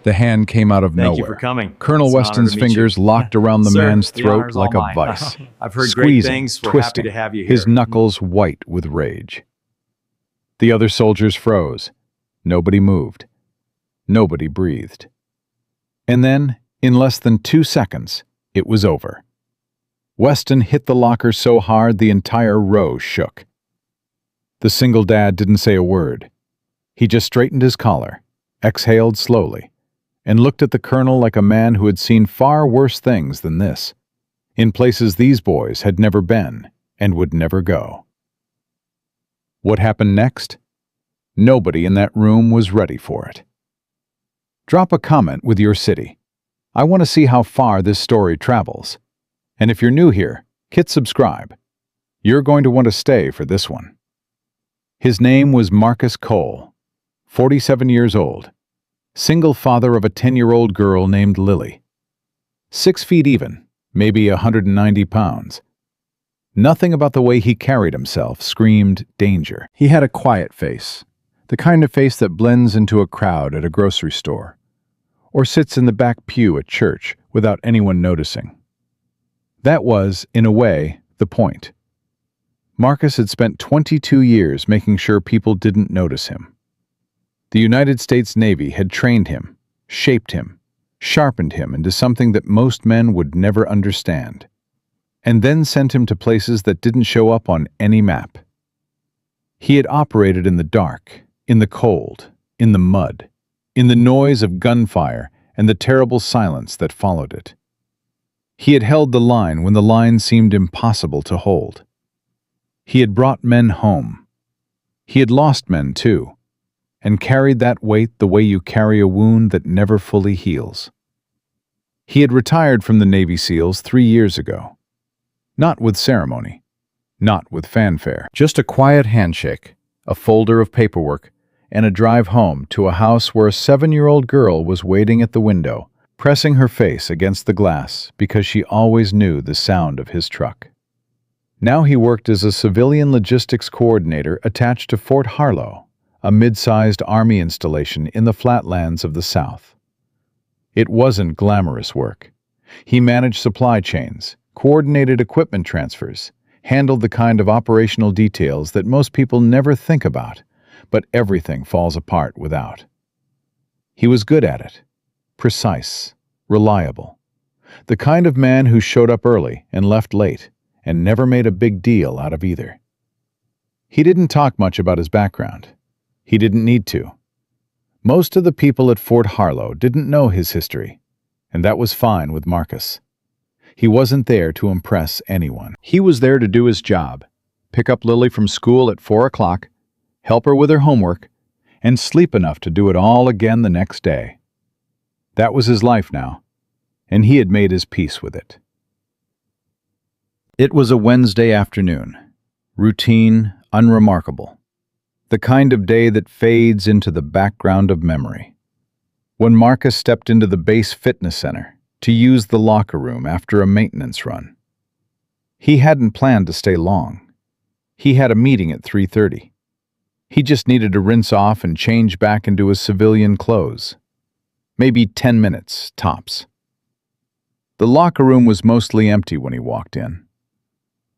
The hand came out of Thank you nowhere. for coming. Colonel It's an honor Weston's to meet you. fingers locked around the Sir, man's the honor throat is all like a mine. vice. I've heard great Squeezing, things. We're twisting, happy to have you here. his knuckles white with rage. The other soldiers froze. Nobody moved. Nobody breathed. And then, in less than 2 seconds, it was over. Weston hit the locker so hard the entire row shook. The single dad didn't say a word. He just straightened his collar, exhaled slowly, and looked at the colonel like a man who had seen far worse things than this, in places these boys had never been and would never go. What happened next? Nobody in that room was ready for it. Drop a comment with your city. I want to see how far this story travels. And if you're new here, hit subscribe. You're going to want to stay for this one. His name was Marcus Cole, 47 years old, single father of a 10-year-old girl named Lily. 6 feet even, maybe 190 pounds. Nothing about the way he carried himself screamed danger. He had a quiet face, the kind of face that blends into a crowd at a grocery store, or sits in the back pew at church without anyone noticing. That was, in a way, the point. Marcus had spent 22 years making sure people didn't notice him. The United States Navy had trained him, shaped him, sharpened him into something that most men would never understand, and then sent him to places that didn't show up on any map. He had operated in the dark, in the cold, in the mud, in the noise of gunfire and the terrible silence that followed it. He had held the line when the line seemed impossible to hold. He had brought men home. He had lost men, too, and carried that weight the way you carry a wound that never fully heals. He had retired from the Navy SEALs 3 years ago. Not with ceremony, not with fanfare, just a quiet handshake, a folder of paperwork, and a drive home to a house where a 7-year-old girl was waiting at the window, pressing her face against the glass because she always knew the sound of his truck. Now he worked as a civilian logistics coordinator attached to Fort Harlow, a mid-sized army installation in the flatlands of the South. It wasn't glamorous work. He managed supply chains, coordinated equipment transfers, handled the kind of operational details that most people never think about, but everything falls apart without. He was good at it, precise, reliable, the kind of man who showed up early and left late, and never made a big deal out of either. He didn't talk much about his background. He didn't need to. Most of the people at Fort Harlow didn't know his history, and that was fine with Marcus. He wasn't there to impress anyone. He was there to do his job, pick up Lily from school at 4 o'clock, help her with her homework, and sleep enough to do it all again the next day. That was his life now, and he had made his peace with it. It was a Wednesday afternoon, routine, unremarkable, the kind of day that fades into the background of memory. When Marcus stepped into the base fitness center to use the locker room after a maintenance run. He hadn't planned to stay long. He had a meeting at 3:30. He just needed to rinse off and change back into his civilian clothes. Maybe 10 minutes, tops. The locker room was mostly empty when he walked in.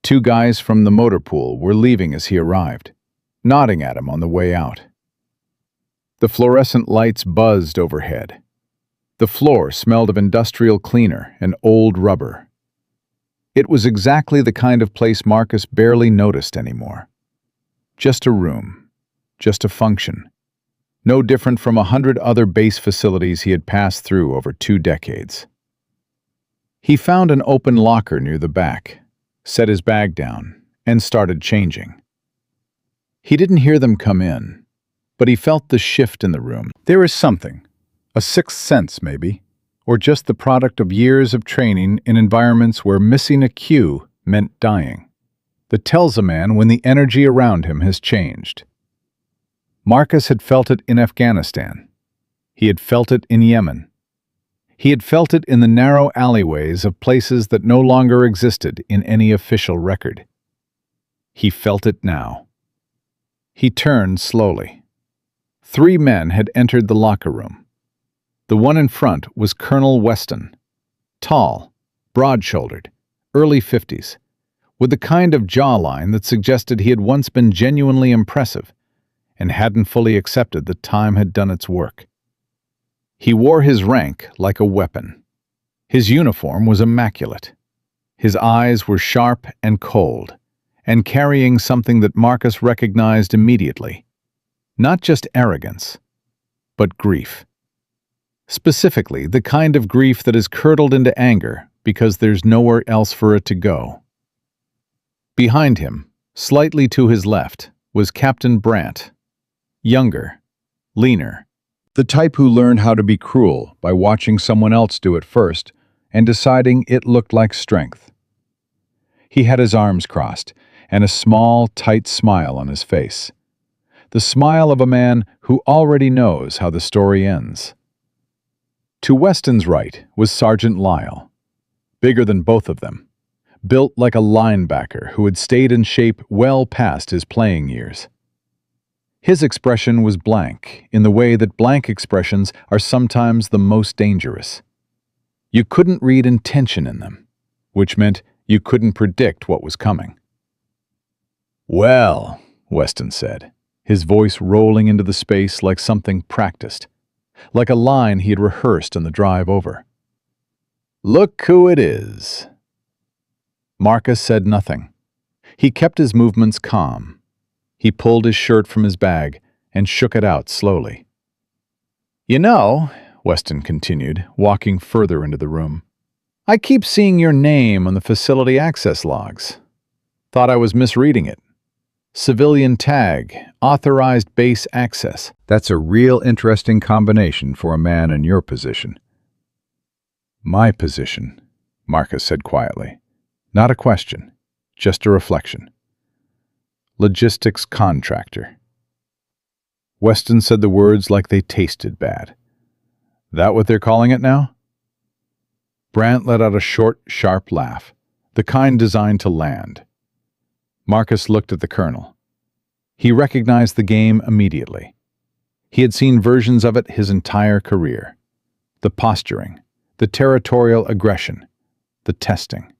2 guys from the motor pool were leaving as he arrived, nodding at him on the way out. The fluorescent lights buzzed overhead. The floor smelled of industrial cleaner and old rubber. It was exactly the kind of place Marcus barely noticed anymore. Just a room, just a function. No different from 100 other base facilities he had passed through over 2 decades. He found an open locker near the back, set his bag down, and started changing. He didn't hear them come in, but he felt the shift in the room. There is something, a sixth sense maybe, or just the product of years of training in environments where missing a cue meant dying, that tells a man when the energy around him has changed. Marcus had felt it in Afghanistan. He had felt it in Yemen. He had felt it in the narrow alleyways of places that no longer existed in any official record. He felt it now. He turned slowly. 3 men had entered the locker room. The one in front was Colonel Weston, tall, broad-shouldered, early 50s, with the kind of jawline that suggested he had once been genuinely impressive and hadn't fully accepted that time had done its work. He wore his rank like a weapon. His uniform was immaculate. His eyes were sharp and cold, and carrying something that Marcus recognized immediately. Not just arrogance, but grief. Specifically, the kind of grief that is curdled into anger because there's nowhere else for it to go. Behind him, slightly to his left, was Captain Brandt, younger, leaner, the type who learned how to be cruel by watching someone else do it first and deciding it looked like strength. He had his arms crossed and a small, tight smile on his face. The smile of a man who already knows how the story ends. To Weston's right was Sergeant Lyle, bigger than both of them, built like a linebacker who had stayed in shape well past his playing years. His expression was blank, in the way that blank expressions are sometimes the most dangerous. You couldn't read intention in them, which meant you couldn't predict what was coming. "Well," Weston said, his voice rolling into the space like something practiced, like a line he had rehearsed on the drive over. "Look who it is." Marcus said nothing. He kept his movements calm. He pulled his shirt from his bag and shook it out slowly. "You know," Weston continued, walking further into the room, "I keep seeing your name on the facility access logs. Thought I was misreading it. Civilian tag, authorized base access. That's a real interesting combination for a man in your position." "My position," Marcus said quietly. Not a question, just a reflection. "Logistics contractor." Weston said the words like they tasted bad. "That what they're calling it now?" Brandt let out a short, sharp laugh, the kind designed to land. Marcus looked at the colonel. He recognized the game immediately. He had seen versions of it his entire career. The posturing, the territorial aggression, the testing.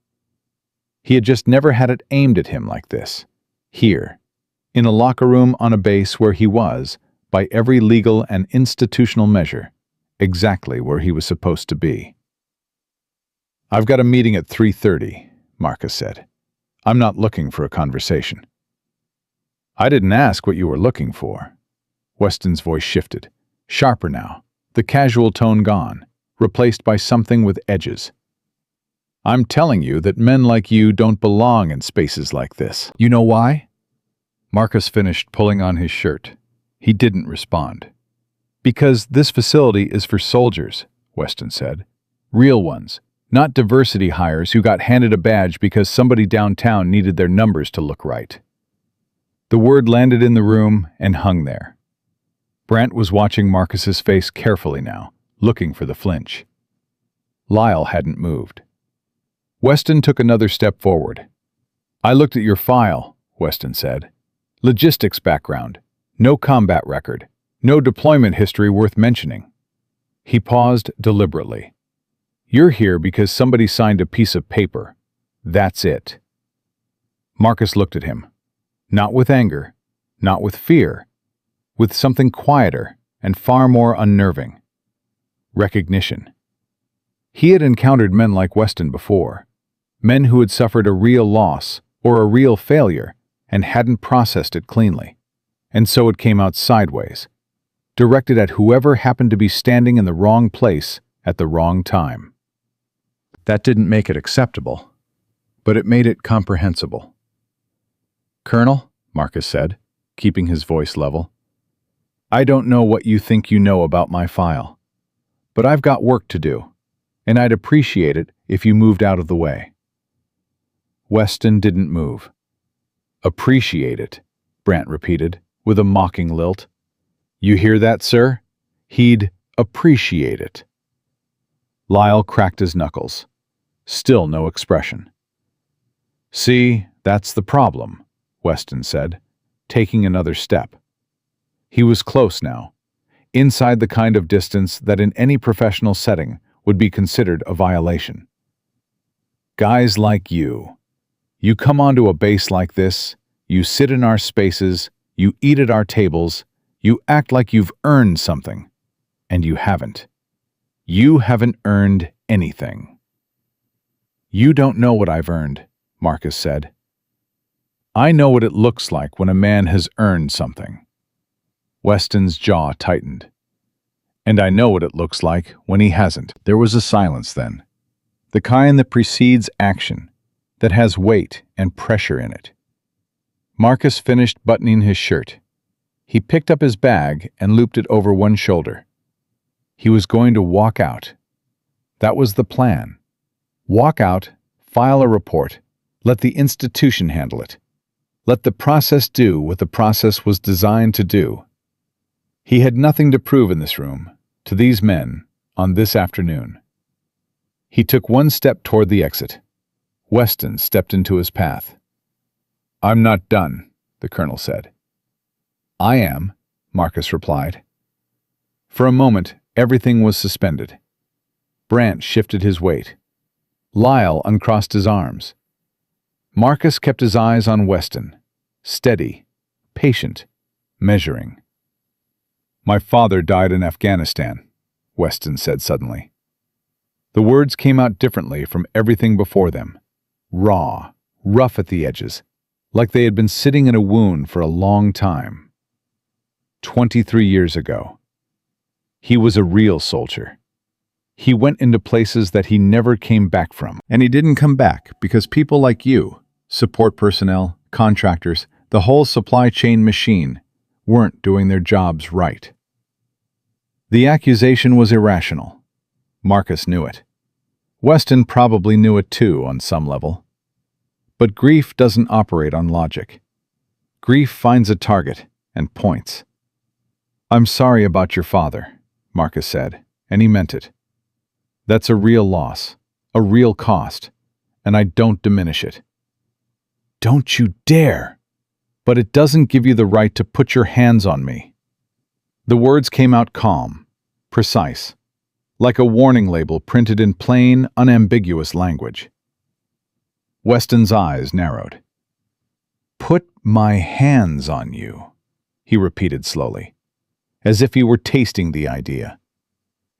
He had just never had it aimed at him like this. Here, in a locker room on a base where he was, by every legal and institutional measure, exactly where he was supposed to be. "I've got a meeting at 3:30, Marcus said. "I'm not looking for a conversation." "I didn't ask what you were looking for." Weston's voice shifted, sharper now, the casual tone gone, replaced by something with edges. "I'm telling you that men like you don't belong in spaces like this. You know why?" Marcus finished pulling on his shirt. He didn't respond. "Because this facility is for soldiers," Weston said. "Real ones, not diversity hires who got handed a badge because somebody downtown needed their numbers to look right." The word landed in the room and hung there. Brandt was watching Marcus's face carefully now, looking for the flinch. Lyle hadn't moved. Weston took another step forward. "I looked at your file," Weston said. "Logistics background, no combat record, no deployment history worth mentioning." He paused deliberately. "You're here because somebody signed a piece of paper. That's it." Marcus looked at him. Not with anger, not with fear, with something quieter and far more unnerving. Recognition. He had encountered men like Weston before, men who had suffered a real loss or a real failure and hadn't processed it cleanly, and so it came out sideways, directed at whoever happened to be standing in the wrong place at the wrong time. That didn't make it acceptable, but it made it comprehensible. "Colonel," Marcus said, keeping his voice level, "I don't know what you think you know about my file, but I've got work to do, and I'd appreciate it if you moved out of the way." Weston didn't move. "Appreciate it," Brandt repeated, with a mocking lilt. "You hear that, sir? He'd appreciate it." Lyle cracked his knuckles. Still no expression. "See, that's the problem," Weston said, taking another step. He was close now, inside the kind of distance that in any professional setting would be considered a violation. Guys like you come onto a base like this, you sit in our spaces, you eat at our tables, you act like you've earned something, and you haven't. You haven't earned anything. You don't know what I've earned, Marcus said. I know what it looks like when a man has earned something. Weston's jaw tightened. And I know what it looks like when he hasn't. There was a silence then, the kind that precedes action, that has weight and pressure in it. Marcus finished buttoning his shirt. He picked up his bag and looped it over one shoulder. He was going to walk out. That was the plan. Walk out, file a report, let the institution handle it. Let the process do what the process was designed to do. He had nothing to prove in this room, to these men, on this afternoon. He took one step toward the exit. Weston stepped into his path. I'm not done, the colonel said. I am, Marcus replied. For a moment, everything was suspended. Brant shifted his weight. Lyle uncrossed his arms. Marcus kept his eyes on Weston, steady, patient, measuring. My father died in Afghanistan, Weston said suddenly. The words came out differently from everything before them, raw, rough at the edges, like they had been sitting in a wound for a long time. 23 years ago. He was a real soldier. He went into places that he never came back from. And he didn't come back because people like you, support personnel, contractors, the whole supply chain machine, weren't doing their jobs right. The accusation was irrational. Marcus knew it. Weston probably knew it too on some level. But grief doesn't operate on logic. Grief finds a target and points. I'm sorry about your father, Marcus said, and he meant it. That's a real loss, a real cost, and I don't diminish it. Don't you dare! But it doesn't give you the right to put your hands on me. The words came out calm, precise, like a warning label printed in plain, unambiguous language. Weston's eyes narrowed. Put my hands on you, he repeated slowly, as if he were tasting the idea,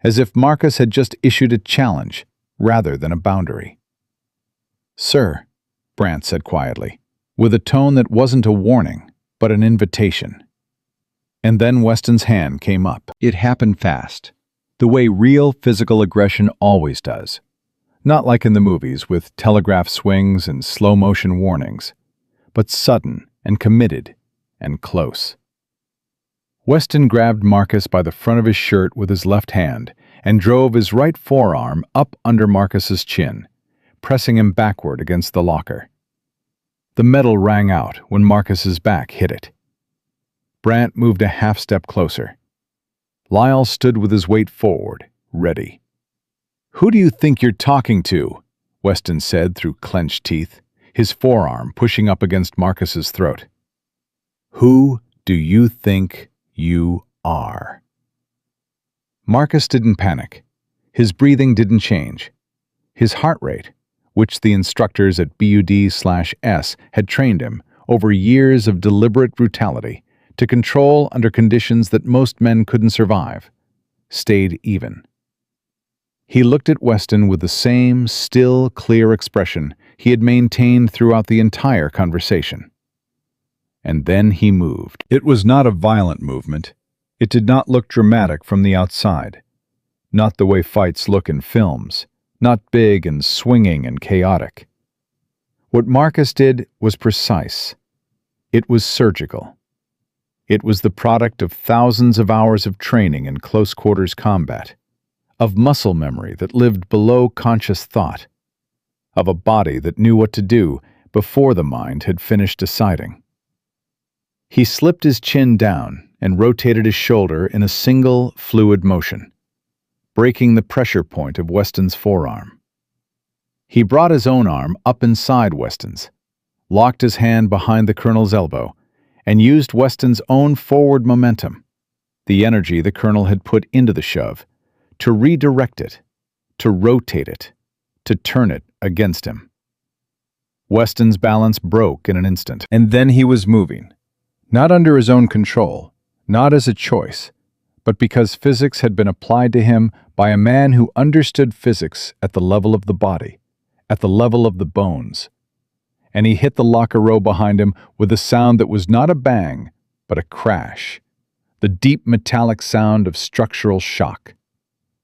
as if Marcus had just issued a challenge rather than a boundary. Sir, Brant said quietly, with a tone that wasn't a warning, but an invitation. And then Weston's hand came up. It happened fast, the way real physical aggression always does. Not like in the movies with telegraph swings and slow-motion warnings, but sudden and committed and close. Weston grabbed Marcus by the front of his shirt with his left hand and drove his right forearm up under Marcus's chin, pressing him backward against the locker. The metal rang out when Marcus's back hit it. Brant moved a half-step closer. Lyle stood with his weight forward, ready. Who do you think you're talking to? Weston said through clenched teeth, his forearm pushing up against Marcus's throat. Who do you think you are? Marcus didn't panic. His breathing didn't change. His heart rate, which the instructors at BUD/S had trained him over years of deliberate brutality to control under conditions that most men couldn't survive, stayed even. He looked at Weston with the same still, clear expression he had maintained throughout the entire conversation. And then he moved. It was not a violent movement. It did not look dramatic from the outside. Not the way fights look in films. Not big and swinging and chaotic. What Marcus did was precise. It was surgical. It was the product of thousands of hours of training in close-quarters combat, of muscle memory that lived below conscious thought, of a body that knew what to do before the mind had finished deciding. He slipped his chin down and rotated his shoulder in a single, fluid motion, breaking the pressure point of Weston's forearm. He brought his own arm up inside Weston's, locked his hand behind the colonel's elbow, and used Weston's own forward momentum, the energy the colonel had put into the shove, to redirect it, to rotate it, to turn it against him. Weston's balance broke in an instant, and then he was moving, not under his own control, not as a choice, but because physics had been applied to him by a man who understood physics at the level of the body, at the level of the bones. And he hit the locker row behind him with a sound that was not a bang, but a crash, the deep metallic sound of structural shock,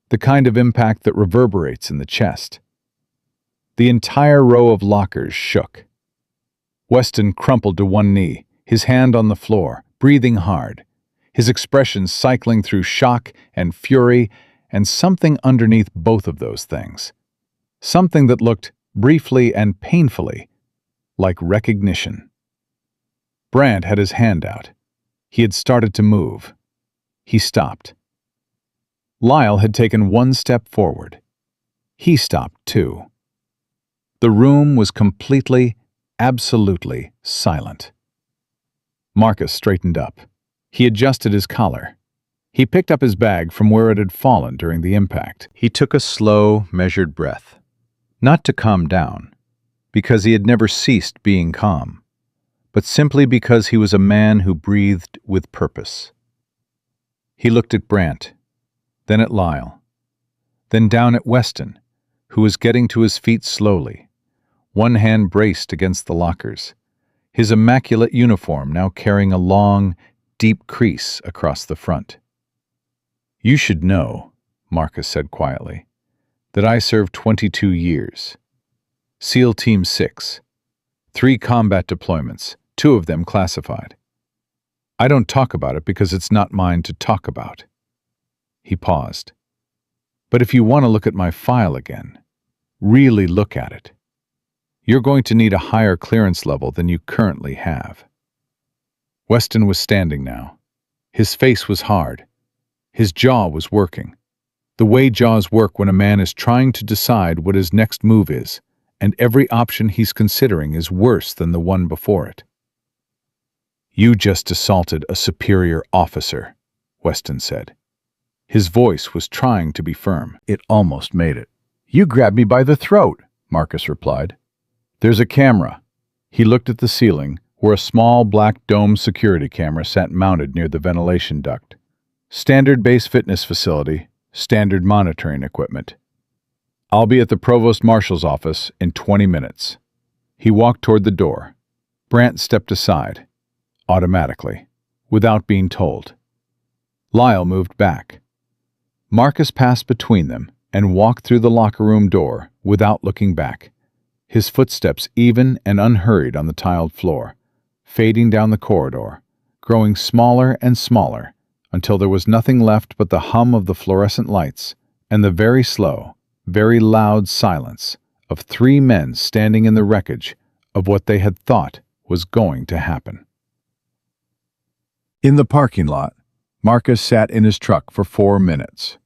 the kind of impact that reverberates in the chest. The entire row of lockers shook. Weston crumpled to one knee, his hand on the floor, breathing hard, his expression cycling through shock and fury and something underneath both of those things. Something that looked, briefly and painfully, like recognition. Brandt had his hand out. He had started to move. He stopped. Lyle had taken one step forward. He stopped too. The room was completely, absolutely silent. Marcus straightened up. He adjusted his collar. He picked up his bag from where it had fallen during the impact. He took a slow, measured breath. Not to calm down, because he had never ceased being calm, but simply because he was a man who breathed with purpose. He looked at Brandt, then at Lyle, then down at Weston, who was getting to his feet slowly, one hand braced against the lockers, his immaculate uniform now carrying a long, deep crease across the front. "You should know," Marcus said quietly, "that I served 22 years. SEAL Team 6, 3 combat deployments, 2 of them classified. I don't talk about it because it's not mine to talk about." He paused. "But if you want to look at my file again, really look at it, you're going to need a higher clearance level than you currently have." Weston was standing now. His face was hard. His jaw was working. The way jaws work when a man is trying to decide what his next move is, and every option he's considering is worse than the one before it. "You just assaulted a superior officer," Weston said. His voice was trying to be firm. It almost made it. "You grabbed me by the throat," Marcus replied. "There's a camera." He looked at the ceiling, where a small black dome security camera sat mounted near the ventilation duct. Standard base fitness facility, standard monitoring equipment. "I'll be at the Provost Marshal's office in 20 minutes. He walked toward the door. Brandt stepped aside, automatically, without being told. Lyle moved back. Marcus passed between them and walked through the locker room door without looking back, his footsteps even and unhurried on the tiled floor, fading down the corridor, growing smaller and smaller until there was nothing left but the hum of the fluorescent lights and the very slow, very loud silence of 3 men standing in the wreckage of what they had thought was going to happen. In the parking lot, Marcus sat in his truck for 4 minutes.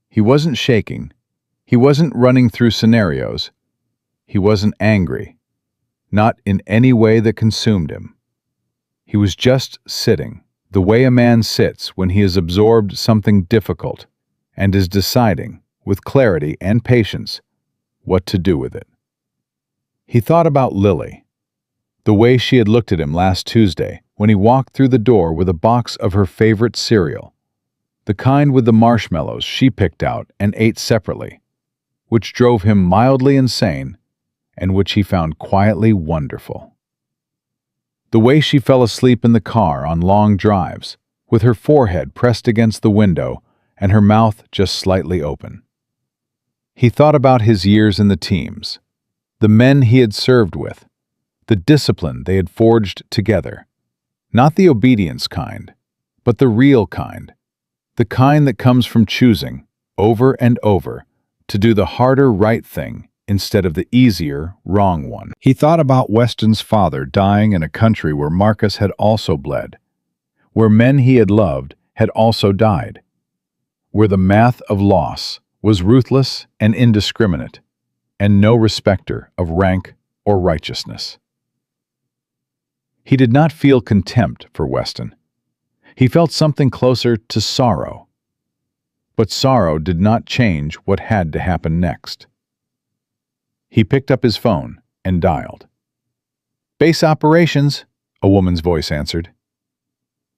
He wasn't shaking. He wasn't running through scenarios. He wasn't angry, not in any way that consumed him. He was just sitting, the way a man sits when he has absorbed something difficult and is deciding, with clarity and patience, what to do with it. He thought about Lily, the way she had looked at him last Tuesday when he walked through the door with a box of her favorite cereal, the kind with the marshmallows she picked out and ate separately, which drove him mildly insane and which he found quietly wonderful. The way she fell asleep in the car on long drives, with her forehead pressed against the window and her mouth just slightly open. He thought about his years in the teams, the men he had served with, the discipline they had forged together. Not the obedience kind, but the real kind, the kind that comes from choosing, over and over, to do the harder right thing instead of the easier wrong one. He thought about Weston's father dying in a country where Marcus had also bled, where men he had loved had also died, where the math of loss was ruthless and indiscriminate, and no respecter of rank or righteousness. He did not feel contempt for Weston. He felt something closer to sorrow. But sorrow did not change what had to happen next. He picked up his phone and dialed. "Base operations," a woman's voice answered.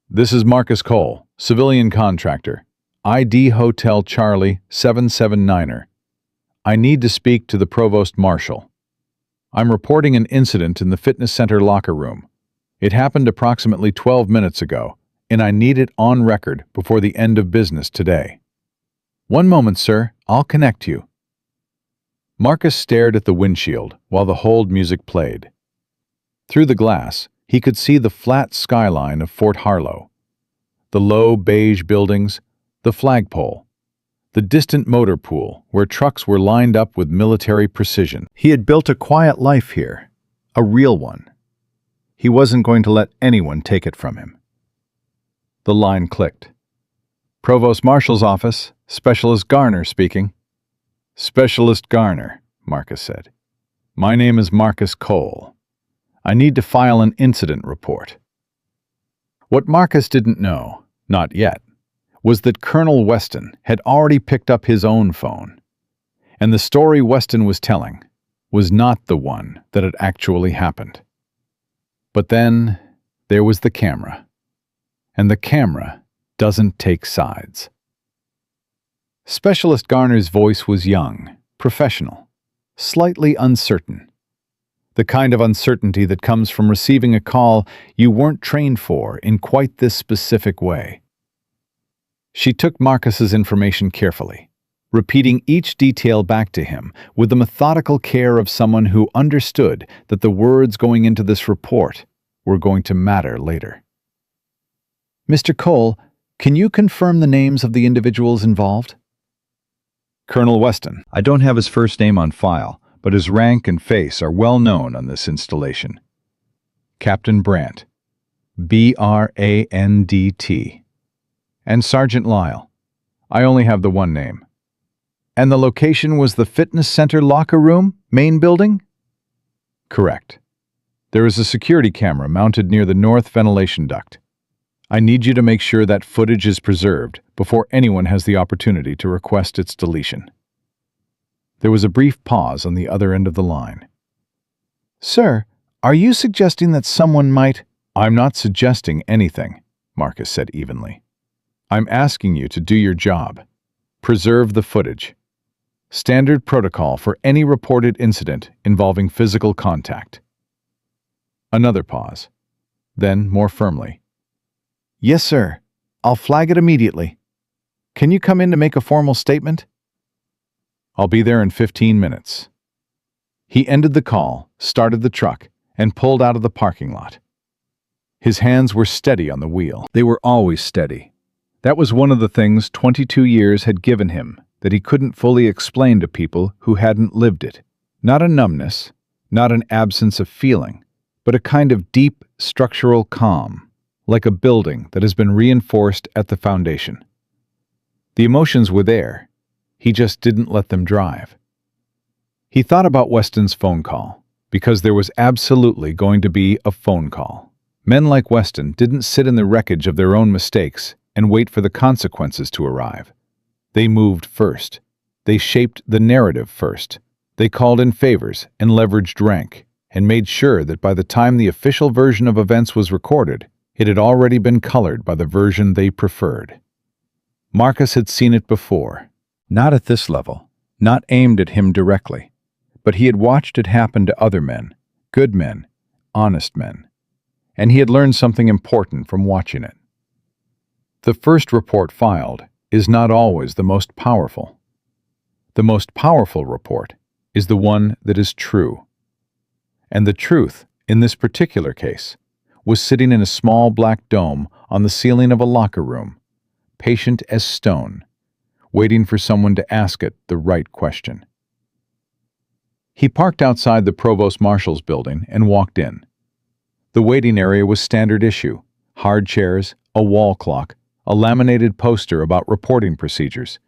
"This is Marcus Cole, civilian contractor, ID Hotel Charlie 779er. I need to speak to the provost marshal. I'm reporting an incident in the fitness center locker room. It happened approximately 12 minutes ago, and I need it on record before the end of business today." "One moment, sir. I'll connect you." Marcus stared at the windshield while the hold music played. Through the glass, he could see the flat skyline of Fort Harlow, the low beige buildings, the flagpole, the distant motor pool where trucks were lined up with military precision. He had built a quiet life here, a real one. He wasn't going to let anyone take it from him. The line clicked. "Provost Marshal's office, Specialist Garner speaking." "Specialist Garner," Marcus said. "My name is Marcus Cole. I need to file an incident report." What Marcus didn't know, not yet, was that Colonel Weston had already picked up his own phone, and the story Weston was telling was not the one that had actually happened. But then there was the camera, and the camera doesn't take sides. Specialist Garner's voice was young, professional, slightly uncertain. The kind of uncertainty that comes from receiving a call you weren't trained for in quite this specific way. She took Marcus's information carefully, repeating each detail back to him with the methodical care of someone who understood that the words going into this report were going to matter later. "Mr. Cole, can you confirm the names of the individuals involved?" "Colonel Weston. I don't have his first name on file, but his rank and face are well known on this installation. Captain Brandt, Brandt, and Sergeant Lyle. I only have the one name." "And the location was the fitness center locker room, main building?" "Correct. There is a security camera mounted near the north ventilation duct. I need you to make sure that footage is preserved before anyone has the opportunity to request its deletion." There was a brief pause on the other end of the line. "Sir, are you suggesting that someone might—" "I'm not suggesting anything," Marcus said evenly. "I'm asking you to do your job. Preserve the footage. Standard protocol for any reported incident involving physical contact." Another pause. Then, more firmly, "Yes, sir. I'll flag it immediately. Can you come in to make a formal statement?" "I'll be there in 15 minutes." He ended the call, started the truck, and pulled out of the parking lot. His hands were steady on the wheel. They were always steady. That was one of the things 22 years had given him that he couldn't fully explain to people who hadn't lived it. Not a numbness, not an absence of feeling, but a kind of deep structural calm, like a building that has been reinforced at the foundation. The emotions were there. He just didn't let them drive. He thought about Weston's phone call, because there was absolutely going to be a phone call. Men like Weston didn't sit in the wreckage of their own mistakes and wait for the consequences to arrive. They moved first. They shaped the narrative first. They called in favors and leveraged rank, and made sure that by the time the official version of events was recorded, it had already been colored by the version they preferred. Marcus had seen it before. Not at this level, not aimed at him directly, but he had watched it happen to other men, good men, honest men, and he had learned something important from watching it. The first report filed is not always the most powerful. The most powerful report is the one that is true. And the truth, in this particular case, was sitting in a small black dome on the ceiling of a locker room, patient as stone, waiting for someone to ask it the right question. He parked outside the Provost Marshal's building and walked in. The waiting area was standard issue: hard chairs, a wall clock, a laminated poster about reporting procedures,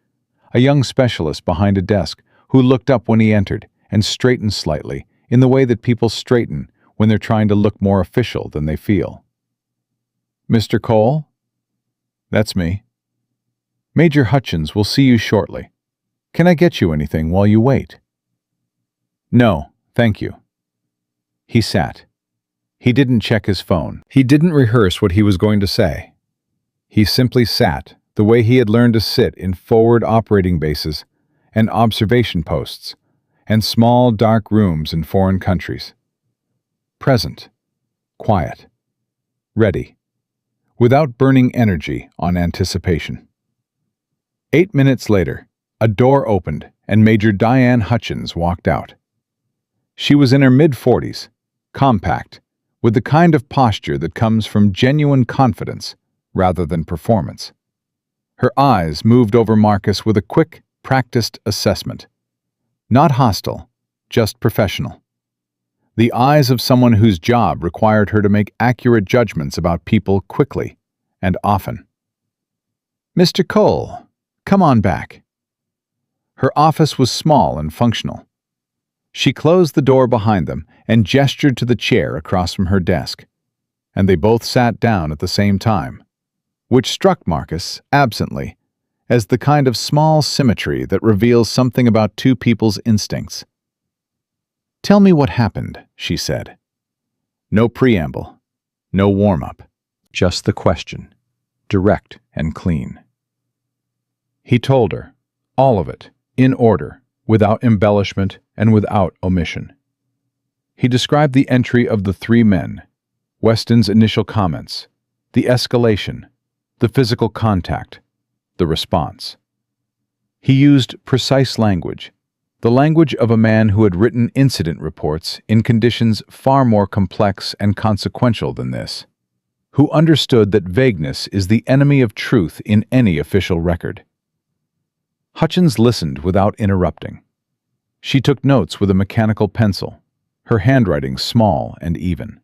a young specialist behind a desk who looked up when he entered and straightened slightly in the way that people straighten when they're trying to look more official than they feel. "Mr. Cole?" That's me. Major Hutchins will see you shortly. Can I get you anything while you wait? No, thank you. He sat. He didn't check his phone. He didn't rehearse what he was going to say. He simply sat the way he had learned to sit in forward operating bases and observation posts and small dark rooms in foreign countries. Present, quiet, ready, without burning energy on anticipation. 8 minutes later, a door opened and Major Diane Hutchins walked out. She was in her mid-40s, compact, with the kind of posture that comes from genuine confidence rather than performance. Her eyes moved over Marcus with a quick, practiced assessment. Not hostile, just professional. The eyes of someone whose job required her to make accurate judgments about people quickly and often. "Mr. Cole, come on back." Her office was small and functional. She closed the door behind them and gestured to the chair across from her desk, and they both sat down at the same time, which struck Marcus, absently, as the kind of small symmetry that reveals something about two people's instincts. "Tell me what happened," she said. No preamble, no warm-up, just the question, direct and clean. He told her, all of it, in order, without embellishment and without omission. He described the entry of the three men, Weston's initial comments, the escalation, the physical contact, the response. He used precise language, the language of a man who had written incident reports in conditions far more complex and consequential than this, who understood that vagueness is the enemy of truth in any official record. Hutchins listened without interrupting. She took notes with a mechanical pencil, her handwriting small and even.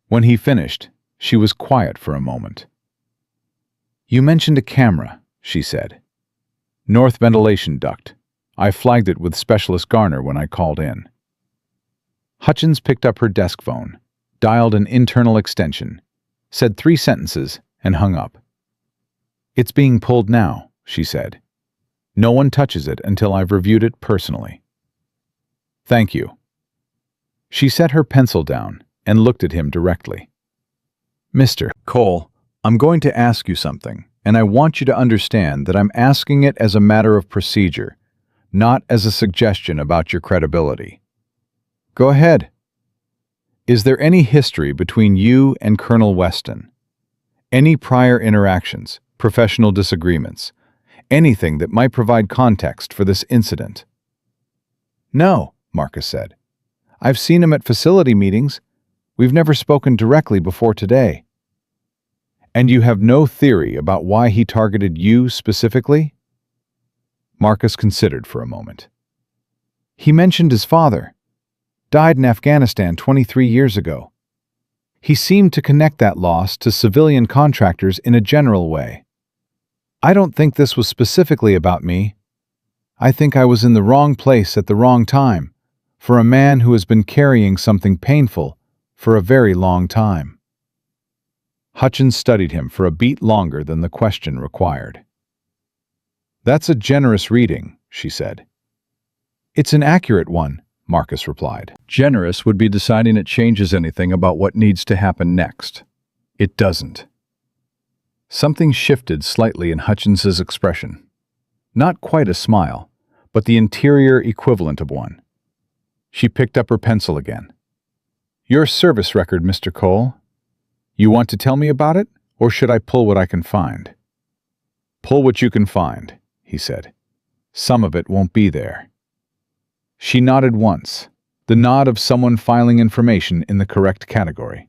When he finished, she was quiet for a moment. "You mentioned a camera," she said. "North ventilation duct. I flagged it with Specialist Garner when I called in." Hutchins picked up her desk phone, dialed an internal extension, said 3 sentences, and hung up. "It's being pulled now," she said. "No one touches it until I've reviewed it personally." "Thank you." She set her pencil down and looked at him directly. "Mr. Cole, I'm going to ask you something, and I want you to understand that I'm asking it as a matter of procedure, not as a suggestion about your credibility." "Go ahead." "Is there any history between you and Colonel Weston? Any prior interactions, professional disagreements, anything that might provide context for this incident?" "No," Marcus said. "I've seen him at facility meetings. We've never spoken directly before today." "And you have no theory about why he targeted you specifically?" Marcus considered for a moment. "He mentioned his father. Died in Afghanistan 23 years ago. He seemed to connect that loss to civilian contractors in a general way. I don't think this was specifically about me. I think I was in the wrong place at the wrong time for a man who has been carrying something painful for a very long time." Hutchins studied him for a beat longer than the question required. "That's a generous reading," she said. "It's an accurate one," Marcus replied. "Generous would be deciding it changes anything about what needs to happen next. It doesn't." Something shifted slightly in Hutchins's expression. Not quite a smile, but the interior equivalent of one. She picked up her pencil again. "Your service record, Mr. Cole. You want to tell me about it, or should I pull what I can find?" "Pull what you can find," he said. "Some of it won't be there." She nodded once, the nod of someone filing information in the correct category.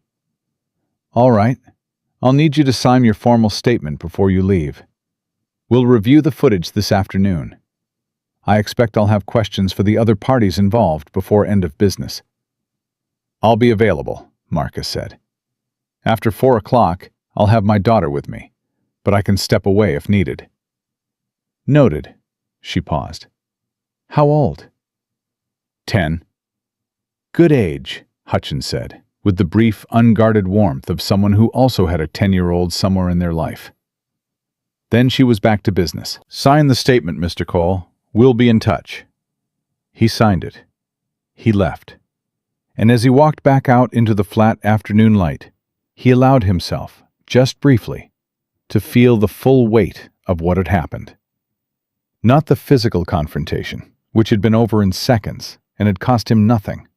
"All right. I'll need you to sign your formal statement before you leave. We'll review the footage this afternoon. I expect I'll have questions for the other parties involved before end of business." "I'll be available," Marcus said. "After 4 o'clock, I'll have my daughter with me, but I can step away if needed." "Noted." She paused. "How old?" 10. "Good age," Hutchins said, with the brief, unguarded warmth of someone who also had a 10-year-old somewhere in their life. Then she was back to business. "Sign the statement, Mr. Cole. We'll be in touch." He signed it. He left. And as he walked back out into the flat afternoon light, he allowed himself, just briefly, to feel the full weight of what had happened. Not the physical confrontation, which had been over in seconds and had cost him nothing,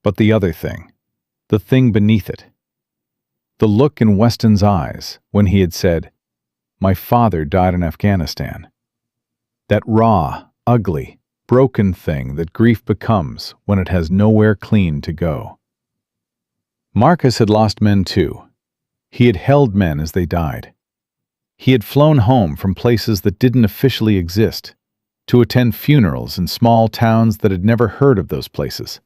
but the other thing, the thing beneath it. The look in Weston's eyes when he had said, "My father died in Afghanistan." That raw, ugly, broken thing that grief becomes when it has nowhere clean to go. Marcus had lost men too. He had held men as they died. He had flown home from places that didn't officially exist to attend funerals in small towns that had never heard of those places,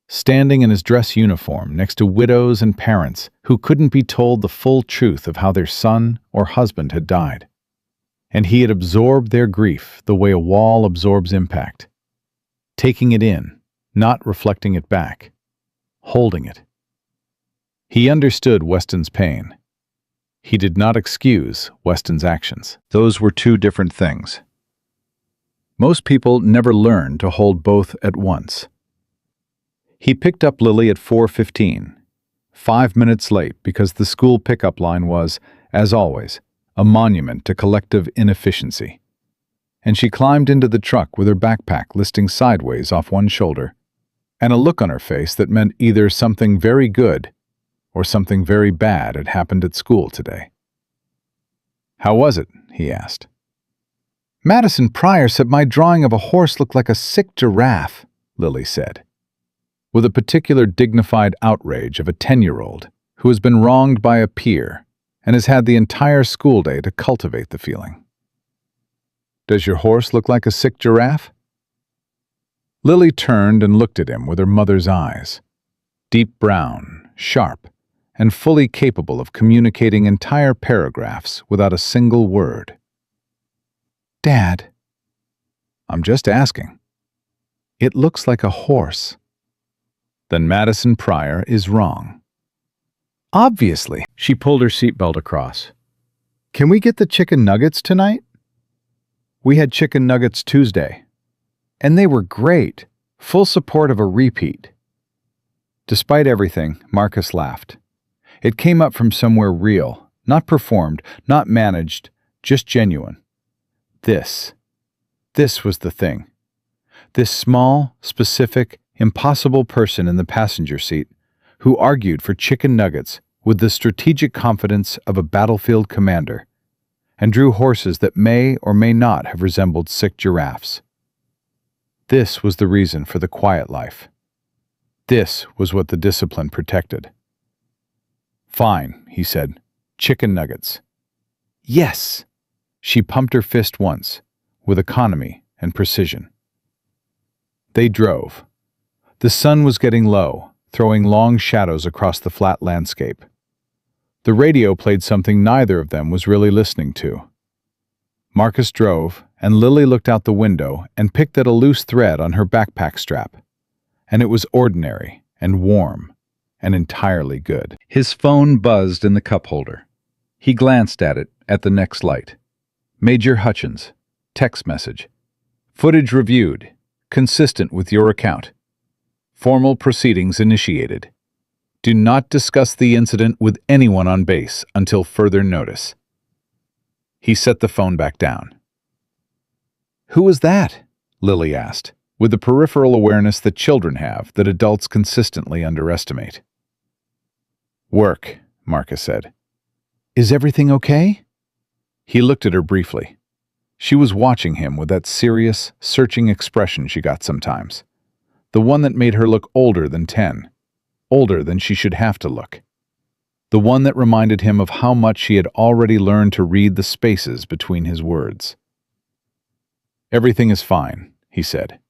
standing in his dress uniform next to widows and parents who couldn't be told the full truth of how their son or husband had died. And he had absorbed their grief the way a wall absorbs impact, taking it in, not reflecting it back, holding it. He understood Weston's pain. He did not excuse Weston's actions. Those were two different things. Most people never learn to hold both at once. He picked up Lily at 4:15, 5 minutes late because the school pickup line was, as always, a monument to collective inefficiency. And she climbed into the truck with her backpack listing sideways off one shoulder, and a look on her face that meant either something very good or something very bad had happened at school today. "How was it?" he asked. "Madison Pryor said my drawing of a horse looked like a sick giraffe," Lily said, with a particular dignified outrage of a 10-year-old who has been wronged by a peer and has had the entire school day to cultivate the feeling. "Does your horse look like a sick giraffe?" Lily turned and looked at him with her mother's eyes, deep brown, sharp, and fully capable of communicating entire paragraphs without a single word. "Dad." "I'm just asking." "It looks like a horse." "Then Madison Pryor is wrong." "Obviously." She pulled her seatbelt across. "Can we get the chicken nuggets tonight?" "We had chicken nuggets Tuesday, and they were great, full support of a repeat." Despite everything, Marcus laughed. It came up from somewhere real, not performed, not managed, just genuine. This was the thing. This small, specific, impossible person in the passenger seat who argued for chicken nuggets with the strategic confidence of a battlefield commander and drew horses that may or may not have resembled sick giraffes. This was the reason for the quiet life. This was what the discipline protected. "Fine," he said. "Chicken nuggets." "Yes!" She pumped her fist once, with economy and precision. They drove. The sun was getting low, throwing long shadows across the flat landscape. The radio played something neither of them was really listening to. Marcus drove, and Lily looked out the window and picked at a loose thread on her backpack strap. And it was ordinary and warm and entirely good. His phone buzzed in the cup holder. He glanced at it at the next light. "Major Hutchins. Text message. Footage reviewed. Consistent with your account. Formal proceedings initiated. Do not discuss the incident with anyone on base until further notice." He set the phone back down. "Who was that?" Lily asked, with the peripheral awareness that children have that adults consistently underestimate. "Work," Marcus said. "Is everything okay?" He looked at her briefly. She was watching him with that serious, searching expression she got sometimes. The one that made her look older than 10, older than she should have to look. The one that reminded him of how much he had already learned to read the spaces between his words. "Everything is fine," he said.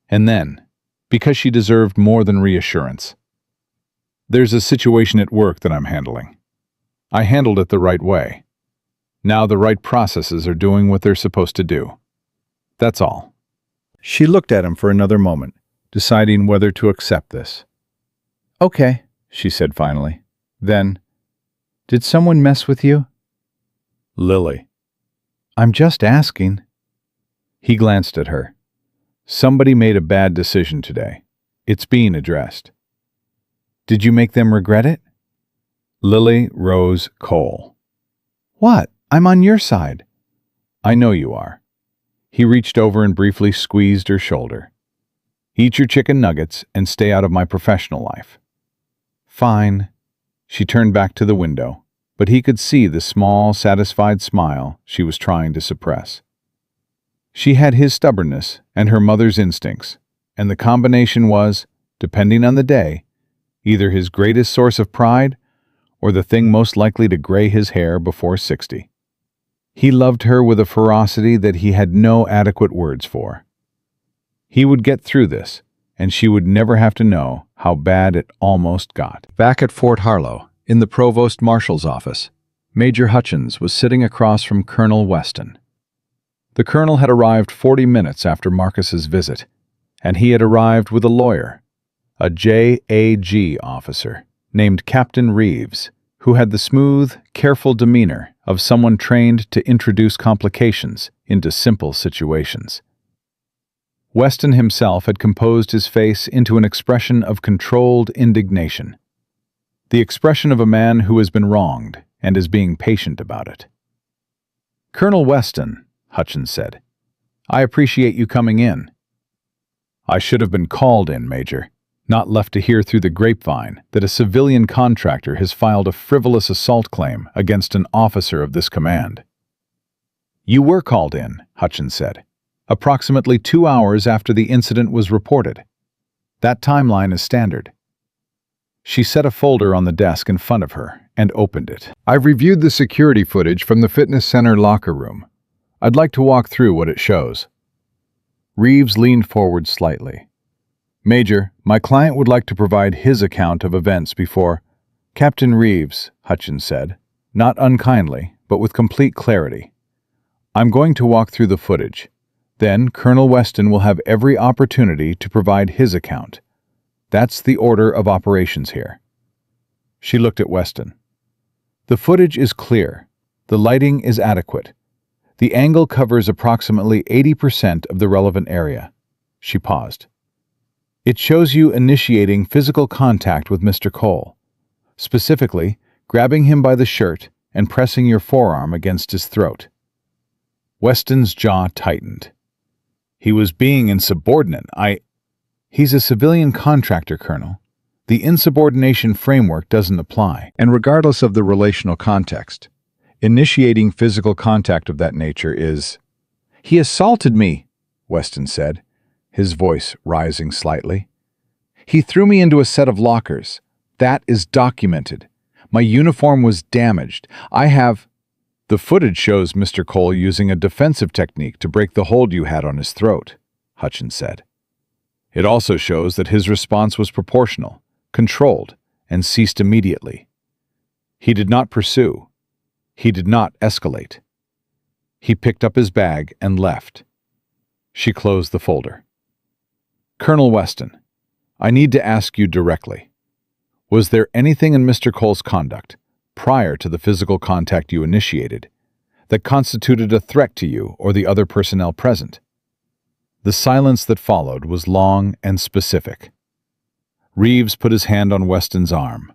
And then, because she deserved more than reassurance, "There's a situation at work that I'm handling. I handled it the right way. Now the right processes are doing what they're supposed to do. That's all." She looked at him for another moment, deciding whether to accept this. "Okay," she said finally. Then, "Did someone mess with you?" "Lily," I'm just asking. He glanced at her. Somebody made a bad decision today. It's being addressed. Did you make them regret it? Lily Rose Cole. What? I'm on your side. I know you are. He reached over and briefly squeezed her shoulder. Eat your chicken nuggets and stay out of my professional life. Fine. She turned back to the window, but he could see the small, satisfied smile she was trying to suppress. She had his stubbornness and her mother's instincts, and the combination was, depending on the day, either his greatest source of pride or the thing most likely to gray his hair before 60. He loved her with a ferocity that he had no adequate words for. He would get through this, and she would never have to know how bad it almost got. Back at Fort Harlow, in the Provost Marshal's office, Major Hutchins was sitting across from Colonel Weston. The colonel had arrived 40 minutes after Marcus's visit, and he had arrived with a lawyer, a JAG officer named Captain Reeves, who had the smooth, careful demeanor of someone trained to introduce complications into simple situations. Weston himself had composed his face into an expression of controlled indignation, the expression of a man who has been wronged and is being patient about it. "Colonel Weston," Hutchins said, "I appreciate you coming in." "I should have been called in, Major, not left to hear through the grapevine that a civilian contractor has filed a frivolous assault claim against an officer of this command." "You were called in," Hutchins said, "approximately 2 hours after the incident was reported. That timeline is standard." She set a folder on the desk in front of her and opened it. "I've reviewed the security footage from the fitness center locker room. I'd like to walk through what it shows." Reeves leaned forward slightly. "Major, my client would like to provide his account of events before—" "Captain Reeves," Hutchins said, not unkindly, but with complete clarity. "I'm going to walk through the footage. Then Colonel Weston will have every opportunity to provide his account. That's the order of operations here." She looked at Weston. "The footage is clear. The lighting is adequate. The angle covers approximately 80% of the relevant area." She paused. "It shows you initiating physical contact with Mr. Cole, specifically grabbing him by the shirt and pressing your forearm against his throat." Weston's jaw tightened. "He was being insubordinate. He's a civilian contractor, Colonel. The insubordination framework doesn't apply. And regardless of the relational context, initiating physical contact of that nature is—" "He assaulted me," Weston said, his voice rising slightly. "He threw me into a set of lockers. That is documented. My uniform was damaged. I have—" "The footage shows Mr. Cole using a defensive technique to break the hold you had on his throat," Hutchins said. "It also shows that his response was proportional, controlled, and ceased immediately. He did not pursue. He did not escalate. He picked up his bag and left." She closed the folder. "Colonel Weston, I need to ask you directly. Was there anything in Mr. Cole's conduct, prior to the physical contact you initiated, that constituted a threat to you or the other personnel present?" The silence that followed was long and specific. Reeves put his hand on Weston's arm,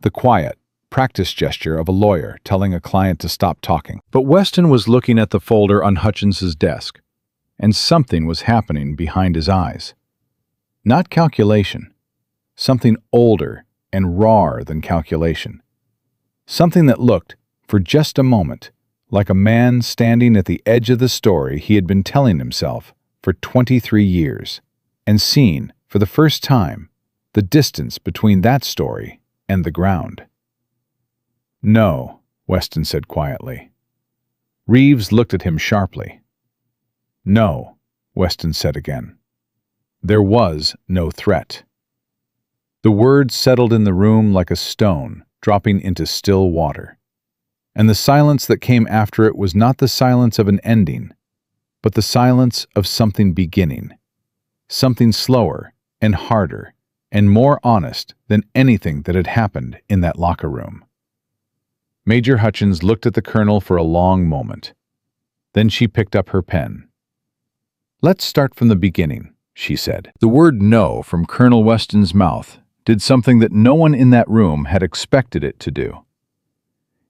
the quiet, practiced gesture of a lawyer telling a client to stop talking. But Weston was looking at the folder on Hutchins's desk, and something was happening behind his eyes. Not calculation, something older and rawer than calculation. Something that looked, for just a moment, like a man standing at the edge of the story he had been telling himself for 23 years, and seeing, for the first time, the distance between that story and the ground. "No," Weston said quietly. Reeves looked at him sharply. "No," Weston said again. "There was no threat." The words settled in the room like a stone dropping into still water, and the silence that came after it was not the silence of an ending, but the silence of something beginning, something slower and harder and more honest than anything that had happened in that locker room. Major Hutchins looked at the colonel for a long moment. Then she picked up her pen. "Let's start from the beginning," she said. The word "no" from Colonel Weston's mouth did something that no one in that room had expected it to do.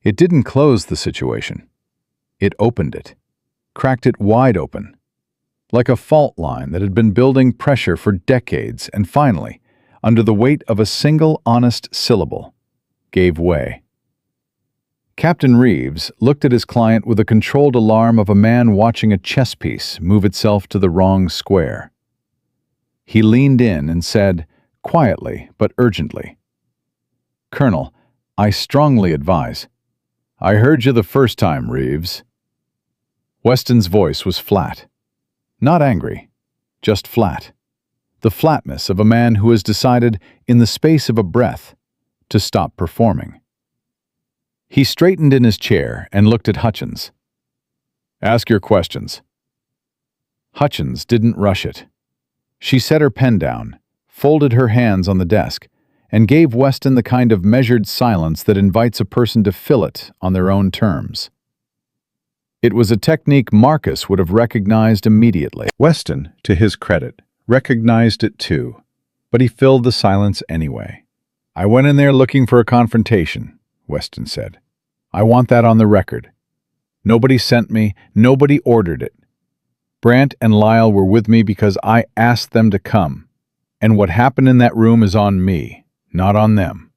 It didn't close the situation. It opened it, cracked it wide open, like a fault line that had been building pressure for decades and finally, under the weight of a single honest syllable, gave way. Captain Reeves looked at his client with the controlled alarm of a man watching a chess piece move itself to the wrong square. He leaned in and said, quietly but urgently, "Colonel, I strongly advise." "I heard you the first time, Reeves." Weston's voice was flat. Not angry, just flat. The flatness of a man who has decided, in the space of a breath, to stop performing. He straightened in his chair and looked at Hutchins. "Ask your questions." Hutchins didn't rush it. She set her pen down, folded her hands on the desk, and gave Weston the kind of measured silence that invites a person to fill it on their own terms. It was a technique Marcus would have recognized immediately. Weston, to his credit, recognized it too, but he filled the silence anyway. "I went in there looking for a confrontation," Weston said. "I want that on the record. Nobody sent me, nobody ordered it. Brandt and Lyle were with me because I asked them to come, and what happened in that room is on me, not on them."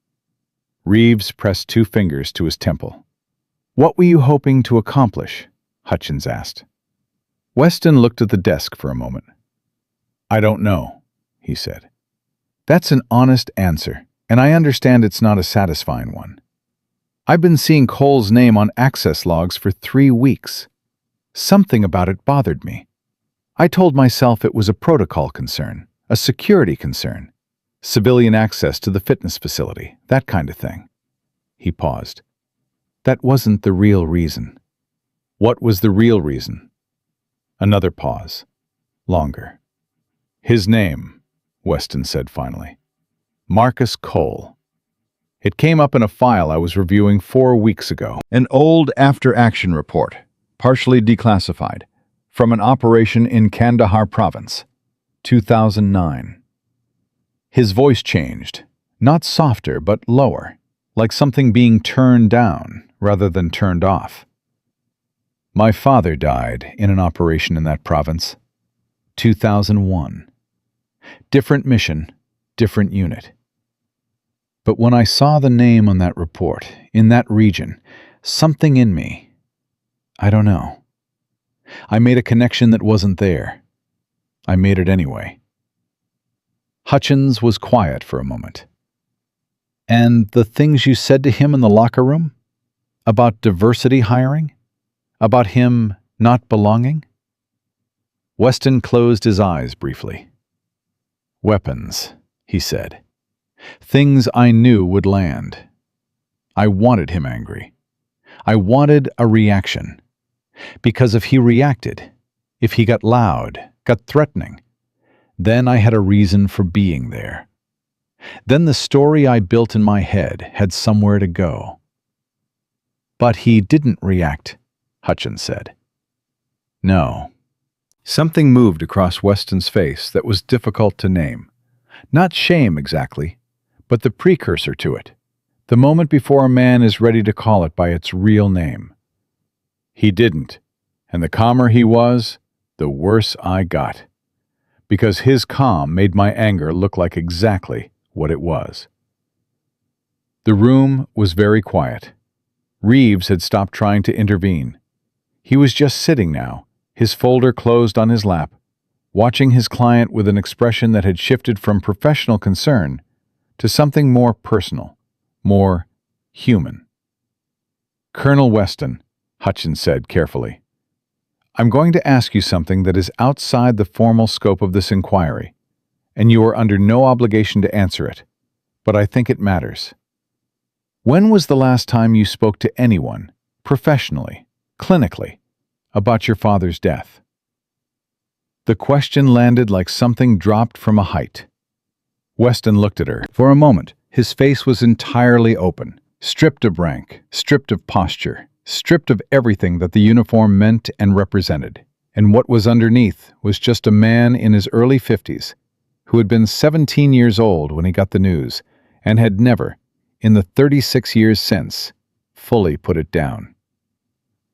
Reeves pressed 2 fingers to his temple. "What were you hoping to accomplish?" Hutchins asked. Weston looked at the desk for a moment. "I don't know," he said. "That's an honest answer, and I understand it's not a satisfying one. I've been seeing Cole's name on access logs for 3 weeks. Something about it bothered me. I told myself it was a protocol concern, a security concern, civilian access to the fitness facility, that kind of thing." He paused. "That wasn't the real reason." "What was the real reason?" Another pause. Longer. "His name," Weston said finally. "Marcus Cole. It came up in a file I was reviewing 4 weeks ago. An old after-action report, partially declassified, from an operation in Kandahar province, 2009. His voice changed, not softer but lower, like something being turned down rather than turned off. "My father died in an operation in that province. 2001. Different mission, different unit. But when I saw the name on that report, in that region, something in me, I don't know. I made a connection that wasn't there. I made it anyway." Hutchins was quiet for a moment. "And the things you said to him in the locker room? About diversity hiring? About him not belonging?" Weston closed his eyes briefly. "Weapons," he said. "Things I knew would land. I wanted him angry. I wanted a reaction. Because if he reacted, if he got loud, got threatening, then I had a reason for being there. Then the story I built in my head had somewhere to go." "But he didn't react," Hutchins said. "No." Something moved across Weston's face that was difficult to name. Not shame exactly, but the precursor to it, the moment before a man is ready to call it by its real name. "He didn't, and the calmer he was, the worse I got, because his calm made my anger look like exactly what it was." The room was very quiet. Reeves had stopped trying to intervene. He was just sitting now, his folder closed on his lap, watching his client with an expression that had shifted from professional concern to something more personal, more human. "Colonel Weston," Hutchins said carefully, "I'm going to ask you something that is outside the formal scope of this inquiry, and you are under no obligation to answer it, but I think it matters. When was the last time you spoke to anyone, professionally, clinically, about your father's death?" The question landed like something dropped from a height. Weston looked at her. For a moment, his face was entirely open, stripped of rank, stripped of posture, stripped of everything that the uniform meant and represented, and what was underneath was just a man in his early 50s who had been 17 years old when he got the news and had never, in the 36 years since, fully put it down.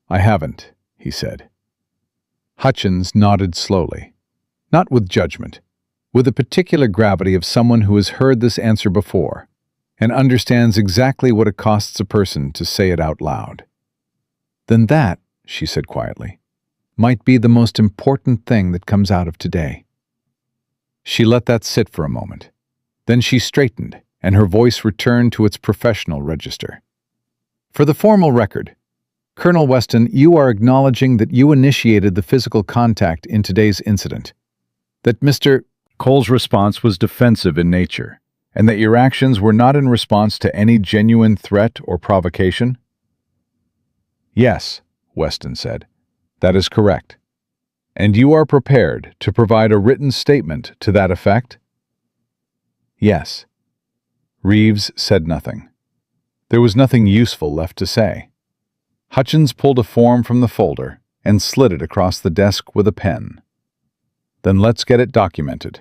"I haven't," he said. Hutchins nodded slowly, not with judgment, with the particular gravity of someone who has heard this answer before and understands exactly what it costs a person to say it out loud. "Then that," she said quietly, "might be the most important thing that comes out of today." She let that sit for a moment. Then she straightened, and her voice returned to its professional register. "For the formal record, Colonel Weston, you are acknowledging that you initiated the physical contact in today's incident, that Mr. Cole's response was defensive in nature, and that your actions were not in response to any genuine threat or provocation?" "Yes," Weston said, "that is correct. And you are prepared to provide a written statement to that effect?" "Yes." Reeves said nothing. There was nothing useful left to say. Hutchins pulled a form from the folder and slid it across the desk with a pen. "Then let's get it documented."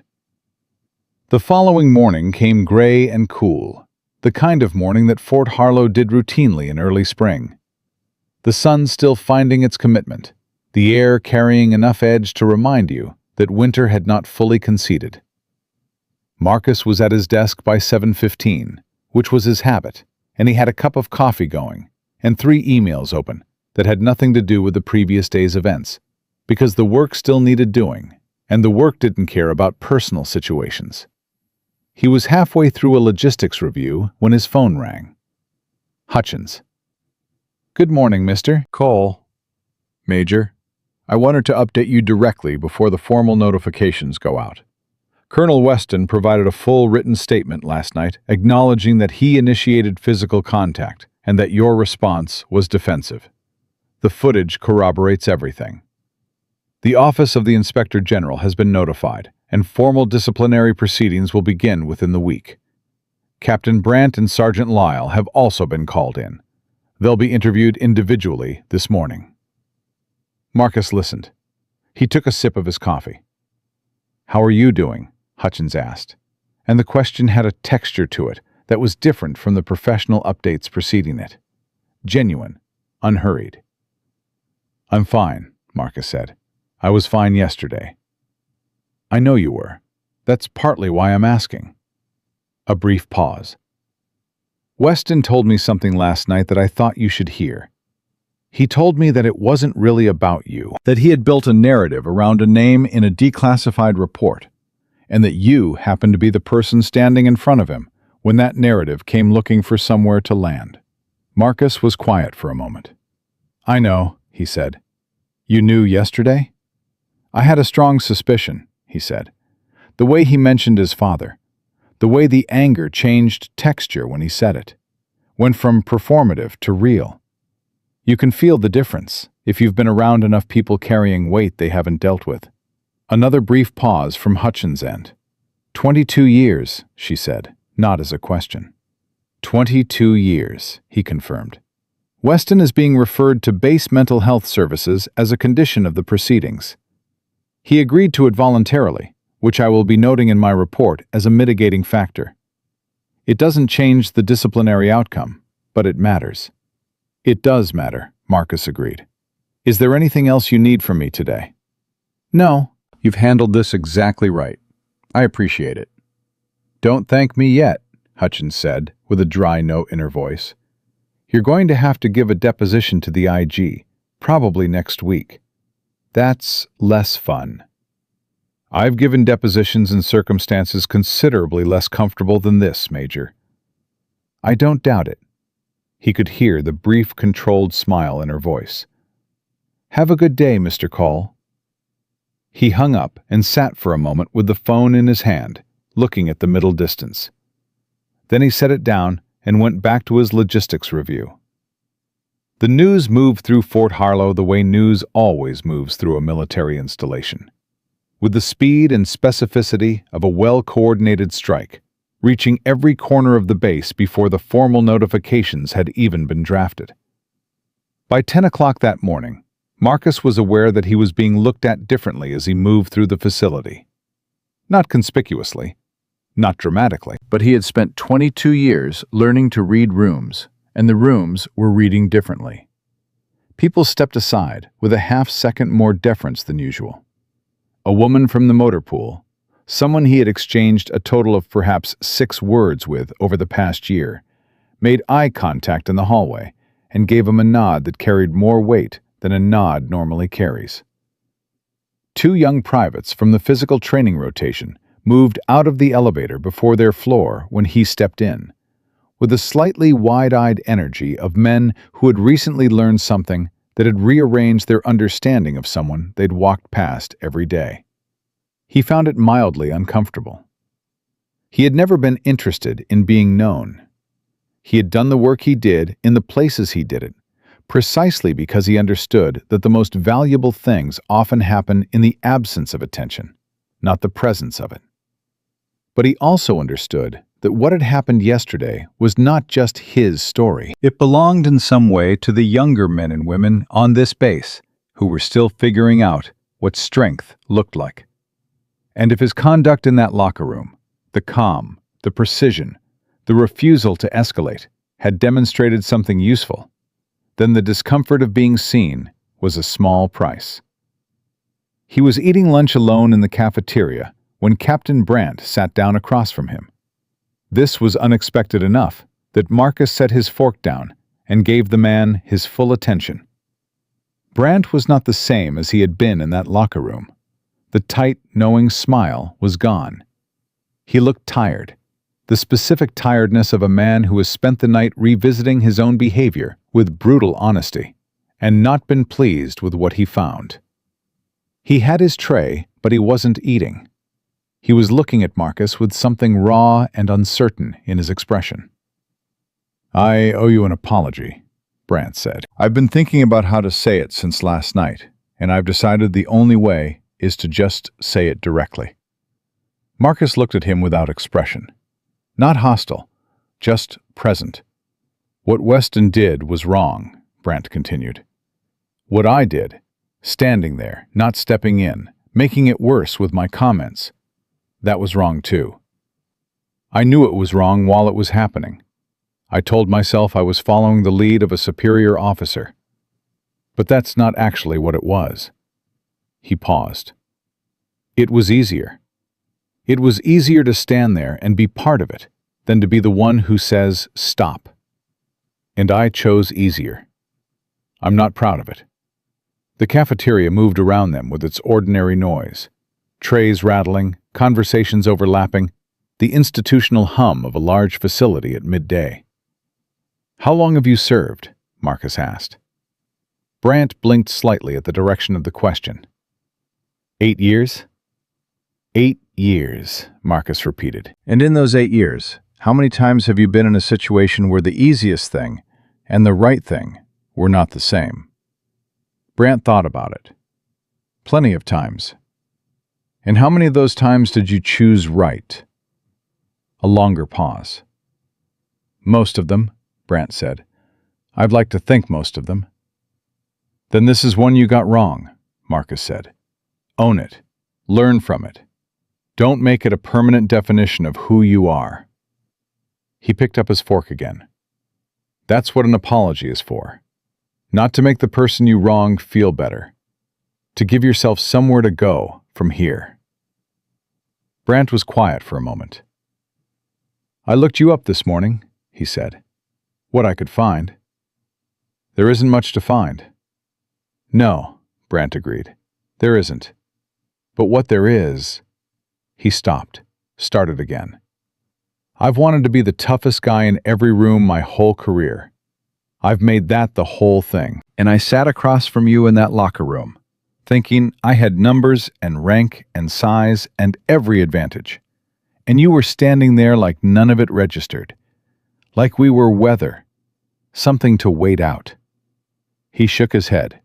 The following morning came gray and cool, the kind of morning that Fort Harlow did routinely in early spring. The sun still finding its commitment, the air carrying enough edge to remind you that winter had not fully conceded. Marcus was at his desk by 7:15, which was his habit, and he had a cup of coffee going and 3 emails open that had nothing to do with the previous day's events, because the work still needed doing, and the work didn't care about personal situations. He was halfway through a logistics review when his phone rang. Hutchins. "Good morning, Mr. Cole." "Major, I wanted to update you directly before the formal notifications go out. Colonel Weston provided a full written statement last night acknowledging that he initiated physical contact and that your response was defensive. The footage corroborates everything. The Office of the Inspector General has been notified, and formal disciplinary proceedings will begin within the week. Captain Brandt and Sergeant Lyle have also been called in. They'll be interviewed individually this morning." Marcus listened. He took a sip of his coffee. "How are you doing?" Hutchins asked, and the question had a texture to it that was different from the professional updates preceding it. Genuine, unhurried. "I'm fine," Marcus said. "I was fine yesterday." "I know you were. That's partly why I'm asking." A brief pause. "Weston told me something last night that I thought you should hear. He told me that it wasn't really about you, that he had built a narrative around a name in a declassified report, and that you happened to be the person standing in front of him when that narrative came looking for somewhere to land." Marcus was quiet for a moment. "I know," he said. "You knew yesterday?" "I had a strong suspicion," he said. "The way he mentioned his father, the way the anger changed texture when he said it, went from performative to real. You can feel the difference if you've been around enough people carrying weight they haven't dealt with." Another brief pause from Hutchins' end. 22 years, she said, not as a question. 22 years, he confirmed. Weston is being referred to base mental health services as a condition of the proceedings. He agreed to it voluntarily, which I will be noting in my report as a mitigating factor. It doesn't change the disciplinary outcome, but it matters. "It does matter," Marcus agreed. "Is there anything else you need from me today?" "No. You've handled this exactly right. I appreciate it." "Don't thank me yet," Hutchins said, with a dry note in her voice. "You're going to have to give a deposition to the IG, probably next week. That's less fun. I've given depositions in circumstances considerably less comfortable than this, Major." "I don't doubt it." He could hear the brief, controlled smile in her voice. "Have a good day, Mr. Cole." He hung up and sat for a moment with the phone in his hand, looking at the middle distance. Then he set it down and went back to his logistics review. The news moved through Fort Harlow the way news always moves through a military installation, with the speed and specificity of a well-coordinated strike, reaching every corner of the base before the formal notifications had even been drafted. By 10 o'clock that morning, Marcus was aware that he was being looked at differently as he moved through the facility. Not conspicuously, not dramatically, but he had spent 22 years learning to read rooms, and the rooms were reading differently. People stepped aside with a half-second more deference than usual. A woman from the motor pool, someone he had exchanged a total of perhaps 6 words with over the past year, made eye contact in the hallway and gave him a nod that carried more weight than a nod normally carries. 2 young privates from the physical training rotation moved out of the elevator before their floor when he stepped in, with a slightly wide-eyed energy of men who had recently learned something that had rearranged their understanding of someone they'd walked past every day. He found it mildly uncomfortable. He had never been interested in being known. He had done the work he did in the places he did it, precisely because he understood that the most valuable things often happen in the absence of attention, not the presence of it. But he also understood that what had happened yesterday was not just his story. It belonged in some way to the younger men and women on this base who were still figuring out what strength looked like. And if his conduct in that locker room, the calm, the precision, the refusal to escalate, had demonstrated something useful, then the discomfort of being seen was a small price. He was eating lunch alone in the cafeteria when Captain Brandt sat down across from him. This was unexpected enough that Marcus set his fork down and gave the man his full attention. Brandt was not the same as he had been in that locker room. The tight, knowing smile was gone. He looked tired, the specific tiredness of a man who has spent the night revisiting his own behavior with brutal honesty and not been pleased with what he found. He had his tray, but he wasn't eating. He was looking at Marcus with something raw and uncertain in his expression. "I owe you an apology," Brandt said. "I've been thinking about how to say it since last night, and I've decided the only way is to just say it directly." Marcus looked at him without expression. Not hostile, just present. "What Weston did was wrong," Brandt continued. "What I did, standing there, not stepping in, making it worse with my comments, that was wrong too. I knew it was wrong while it was happening. I told myself I was following the lead of a superior officer. But that's not actually what it was." He paused. "It was easier. It was easier to stand there and be part of it than to be the one who says, 'Stop.' And I chose easier. I'm not proud of it." The cafeteria moved around them with its ordinary noise. Trays rattling, conversations overlapping, the institutional hum of a large facility at midday. "How long have you served?" Marcus asked. Brandt blinked slightly at the direction of the question. 8 years? 8 years, Marcus repeated. "And in those 8 years, how many times have you been in a situation where the easiest thing and the right thing were not the same?" Brandt thought about it. "Plenty of times." "And how many of those times did you choose right?" A longer pause. "Most of them," Brandt said. "I'd like to think most of them." "Then this is one you got wrong," Marcus said. "Own it. Learn from it. Don't make it a permanent definition of who you are." He picked up his fork again. "That's what an apology is for. Not to make the person you wronged feel better. To give yourself somewhere to go from here." Brandt was quiet for a moment. "I looked you up this morning," he said. "What I could find." "There isn't much to find." "No," Brandt agreed. "There isn't. But what there is—" He stopped, started again. "I've wanted to be the toughest guy in every room my whole career. I've made that the whole thing. And I sat across from you in that locker room, thinking I had numbers and rank and size and every advantage. And you were standing there like none of it registered. Like we were weather. Something to wait out." He shook his head.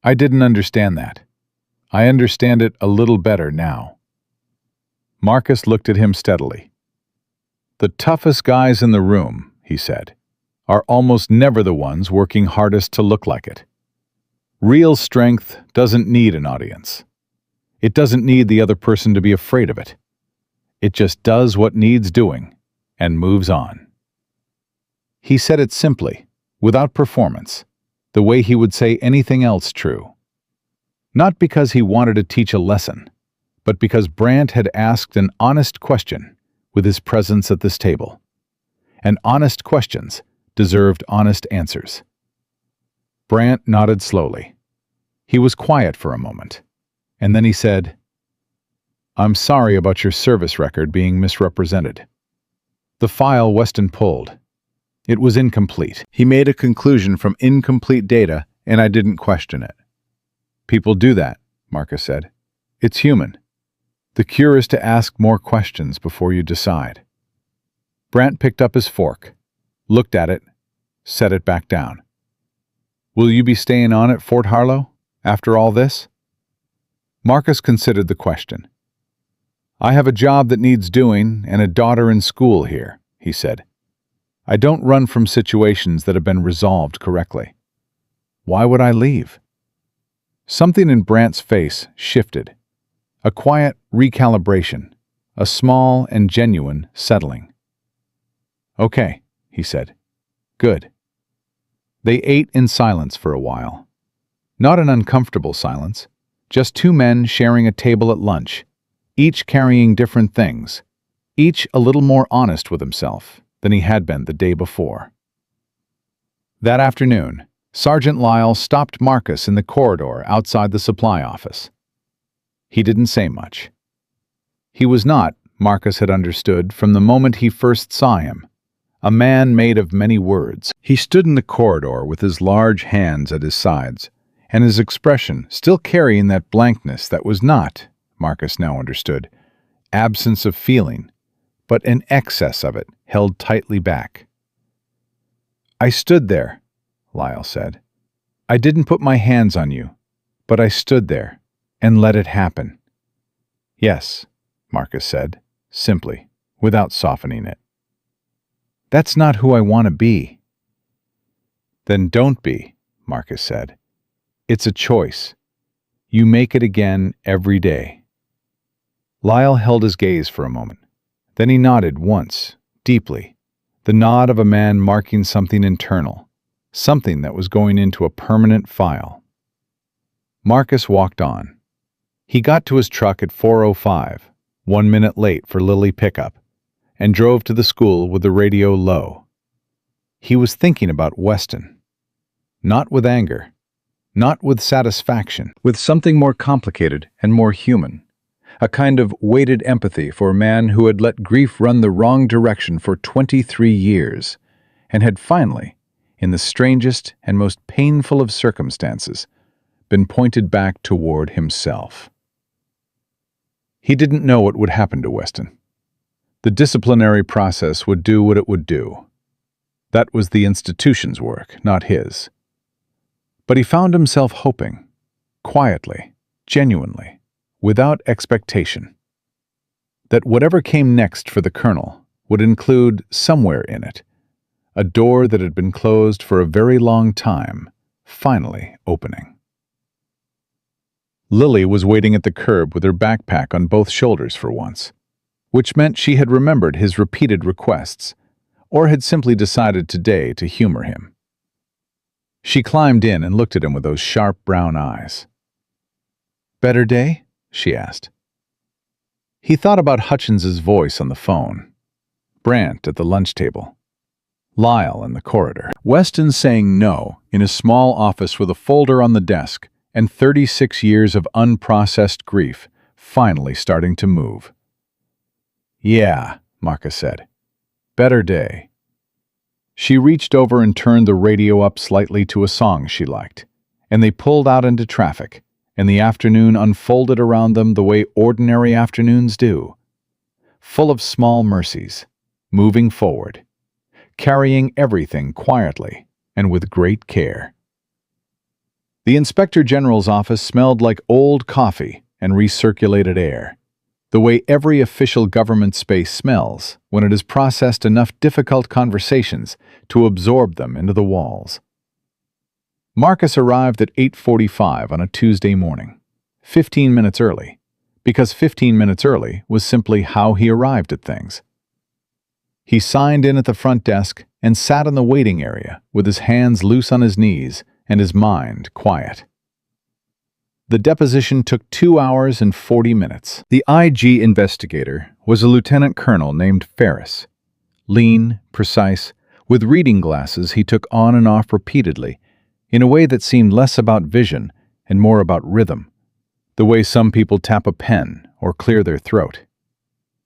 "I didn't understand that. I understand it a little better now." Marcus looked at him steadily. "The toughest guys in the room," he said. are almost never the ones working hardest to look like it. Real strength doesn't need an audience. It doesn't need the other person to be afraid of it. It just does what needs doing and moves on. He said it simply, without performance, the way he would say anything else true. Not because he wanted to teach a lesson, but because Brandt had asked an honest question with his presence at this table. And honest questions deserved honest answers. Brandt nodded slowly. He was quiet for a moment, and then he said, "I'm sorry about your service record being misrepresented. The file Weston pulled, it was incomplete. He made a conclusion from incomplete data, and I didn't question it." "People do that," Marcus said. "It's human. The cure is to ask more questions before you decide." Brandt picked up his fork, looked at it, set it back down. "Will you be staying on at Fort Harlow after all this?" Marcus considered the question. "I have a job that needs doing and a daughter in school here," he said. "I don't run from situations that have been resolved correctly. Why would I leave?" Something in Brandt's face shifted. A quiet recalibration, a small and genuine settling. "Okay," he said. "Good." They ate in silence for a while. Not an uncomfortable silence, just two men sharing a table at lunch, each carrying different things, each a little more honest with himself than he had been the day before. That afternoon, Sergeant Lyle stopped Marcus in the corridor outside the supply office. He didn't say much. He was not, Marcus had understood from the moment he first saw him, a man made of many words. He stood in the corridor with his large hands at his sides, and his expression still carrying that blankness that was not, Marcus now understood, absence of feeling, but an excess of it held tightly back. "I stood there," Lyle said. "I didn't put my hands on you, but I stood there and let it happen." "Yes," Marcus said, simply, without softening it. "That's not who I want to be." "Then don't be," Marcus said. "It's a choice. You make it again every day." Lyle held his gaze for a moment. Then he nodded once, deeply, the nod of a man marking something internal, something that was going into a permanent file. Marcus walked on. He got to his truck at 4:05, 1 minute late for Lily pickup, and drove to the school with the radio low. He was thinking about Weston. Not with anger, not with satisfaction, with something more complicated and more human. A kind of weighted empathy for a man who had let grief run the wrong direction for 23 years, and had finally, in the strangest and most painful of circumstances, been pointed back toward himself. He didn't know what would happen to Weston. The disciplinary process would do what it would do. That was the institution's work, not his. But he found himself hoping, quietly, genuinely, without expectation, that whatever came next for the colonel would include somewhere in it a door that had been closed for a very long time, finally opening. Lily was waiting at the curb with her backpack on both shoulders for once, which meant she had remembered his repeated requests, or had simply decided today to humor him. She climbed in and looked at him with those sharp brown eyes. "Better day?" she asked. He thought about Hutchins's voice on the phone, Brandt at the lunch table, Lyle in the corridor, Weston saying no in a small office with a folder on the desk, and 36 years of unprocessed grief finally starting to move. "Yeah," Marcus said. "Better day." She reached over and turned the radio up slightly to a song she liked, and they pulled out into traffic, and the afternoon unfolded around them the way ordinary afternoons do, full of small mercies, moving forward, carrying everything quietly and with great care. The Inspector General's office smelled like old coffee and recirculated air. The way every official government space smells when it has processed enough difficult conversations to absorb them into the walls. Marcus arrived at 8:45 on a Tuesday morning, 15 minutes early, because 15 minutes early was simply how he arrived at things. He signed in at the front desk and sat in the waiting area with his hands loose on his knees and his mind quiet. The deposition took 2 hours and 40 minutes. The IG investigator was a lieutenant colonel named Ferris. Lean, precise, with reading glasses he took on and off repeatedly, in a way that seemed less about vision and more about rhythm, the way some people tap a pen or clear their throat.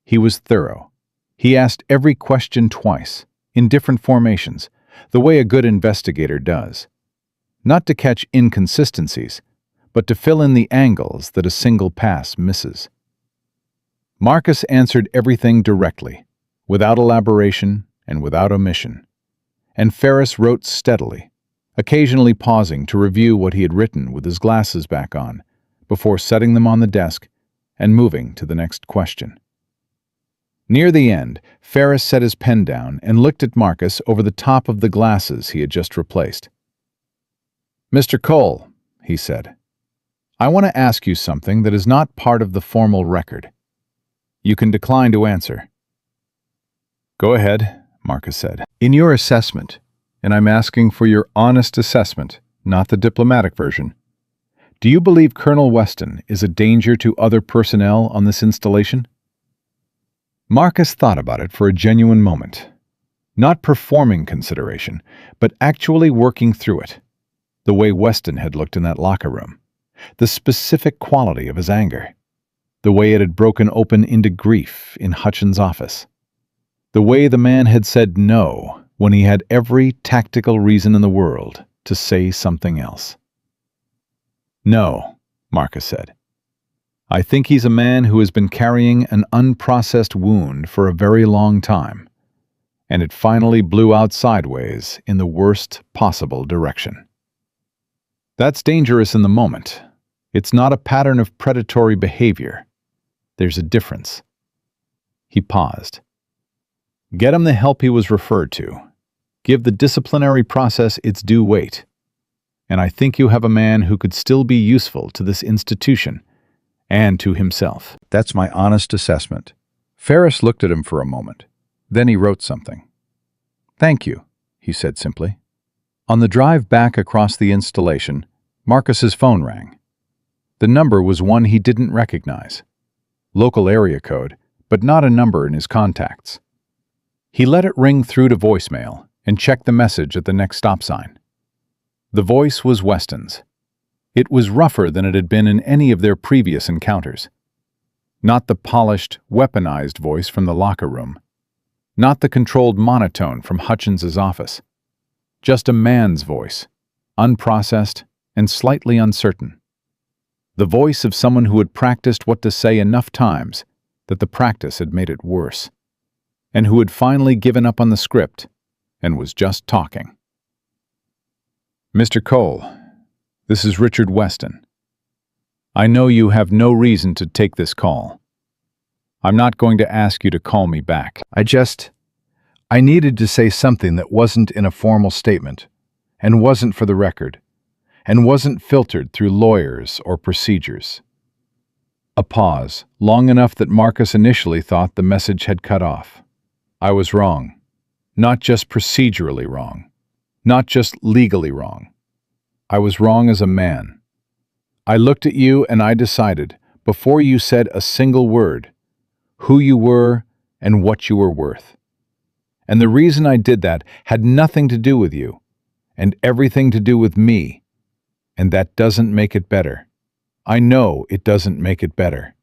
He was thorough. He asked every question twice, in different formations, the way a good investigator does. Not to catch inconsistencies, but to fill in the angles that a single pass misses. Marcus answered everything directly, without elaboration and without omission. And Ferris wrote steadily, occasionally pausing to review what he had written with his glasses back on, before setting them on the desk and moving to the next question. Near the end, Ferris set his pen down and looked at Marcus over the top of the glasses he had just replaced. "Mr. Cole," he said, "I want to ask you something that is not part of the formal record. You can decline to answer." "Go ahead," Marcus said. "In your assessment, and I'm asking for your honest assessment, not the diplomatic version, do you believe Colonel Weston is a danger to other personnel on this installation?" Marcus thought about it for a genuine moment. Not performing consideration, but actually working through it. The way Weston had looked in that locker room. The specific quality of his anger. The way it had broken open into grief in Hutchins' office. The way the man had said no when he had every tactical reason in the world to say something else. "No," Marcus said. "I think he's a man who has been carrying an unprocessed wound for a very long time, and it finally blew out sideways in the worst possible direction. That's dangerous in the moment. It's not a pattern of predatory behavior. There's a difference." He paused. "Get him the help he was referred to. Give the disciplinary process its due weight. And I think you have a man who could still be useful to this institution and to himself. That's my honest assessment." Ferris looked at him for a moment. Then he wrote something. "Thank you," he said simply. On the drive back across the installation, Marcus's phone rang. The number was one he didn't recognize. Local area code, but not a number in his contacts. He let it ring through to voicemail and checked the message at the next stop sign. The voice was Weston's. It was rougher than it had been in any of their previous encounters. Not the polished, weaponized voice from the locker room. Not the controlled monotone from Hutchins' office. Just a man's voice, unprocessed and slightly uncertain. The voice of someone who had practiced what to say enough times that the practice had made it worse, and who had finally given up on the script and was just talking. "Mr. Cole, this is Richard Weston. I know you have no reason to take this call. I'm not going to ask you to call me back. I needed to say something that wasn't in a formal statement, and wasn't for the record, and wasn't filtered through lawyers or procedures." A pause, long enough that Marcus initially thought the message had cut off. "I was wrong. Not just procedurally wrong. Not just legally wrong. I was wrong as a man. I looked at you and I decided, before you said a single word, who you were and what you were worth. And the reason I did that had nothing to do with you, and everything to do with me. And that doesn't make it better. I know it doesn't make it better.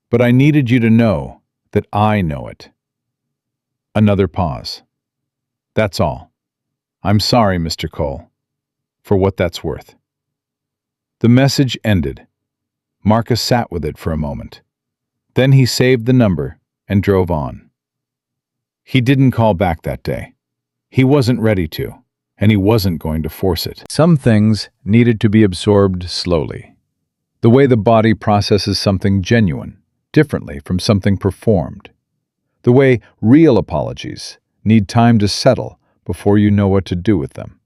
But I needed you to know that I know it." Another pause. "That's all. I'm sorry, Mr. Cole, for what that's worth." The message ended. Marcus sat with it for a moment. Then he saved the number and drove on. He didn't call back that day. He wasn't ready to, and he wasn't going to force it. Some things needed to be absorbed slowly. The way the body processes something genuine, differently from something performed. The way real apologies need time to settle before you know what to do with them.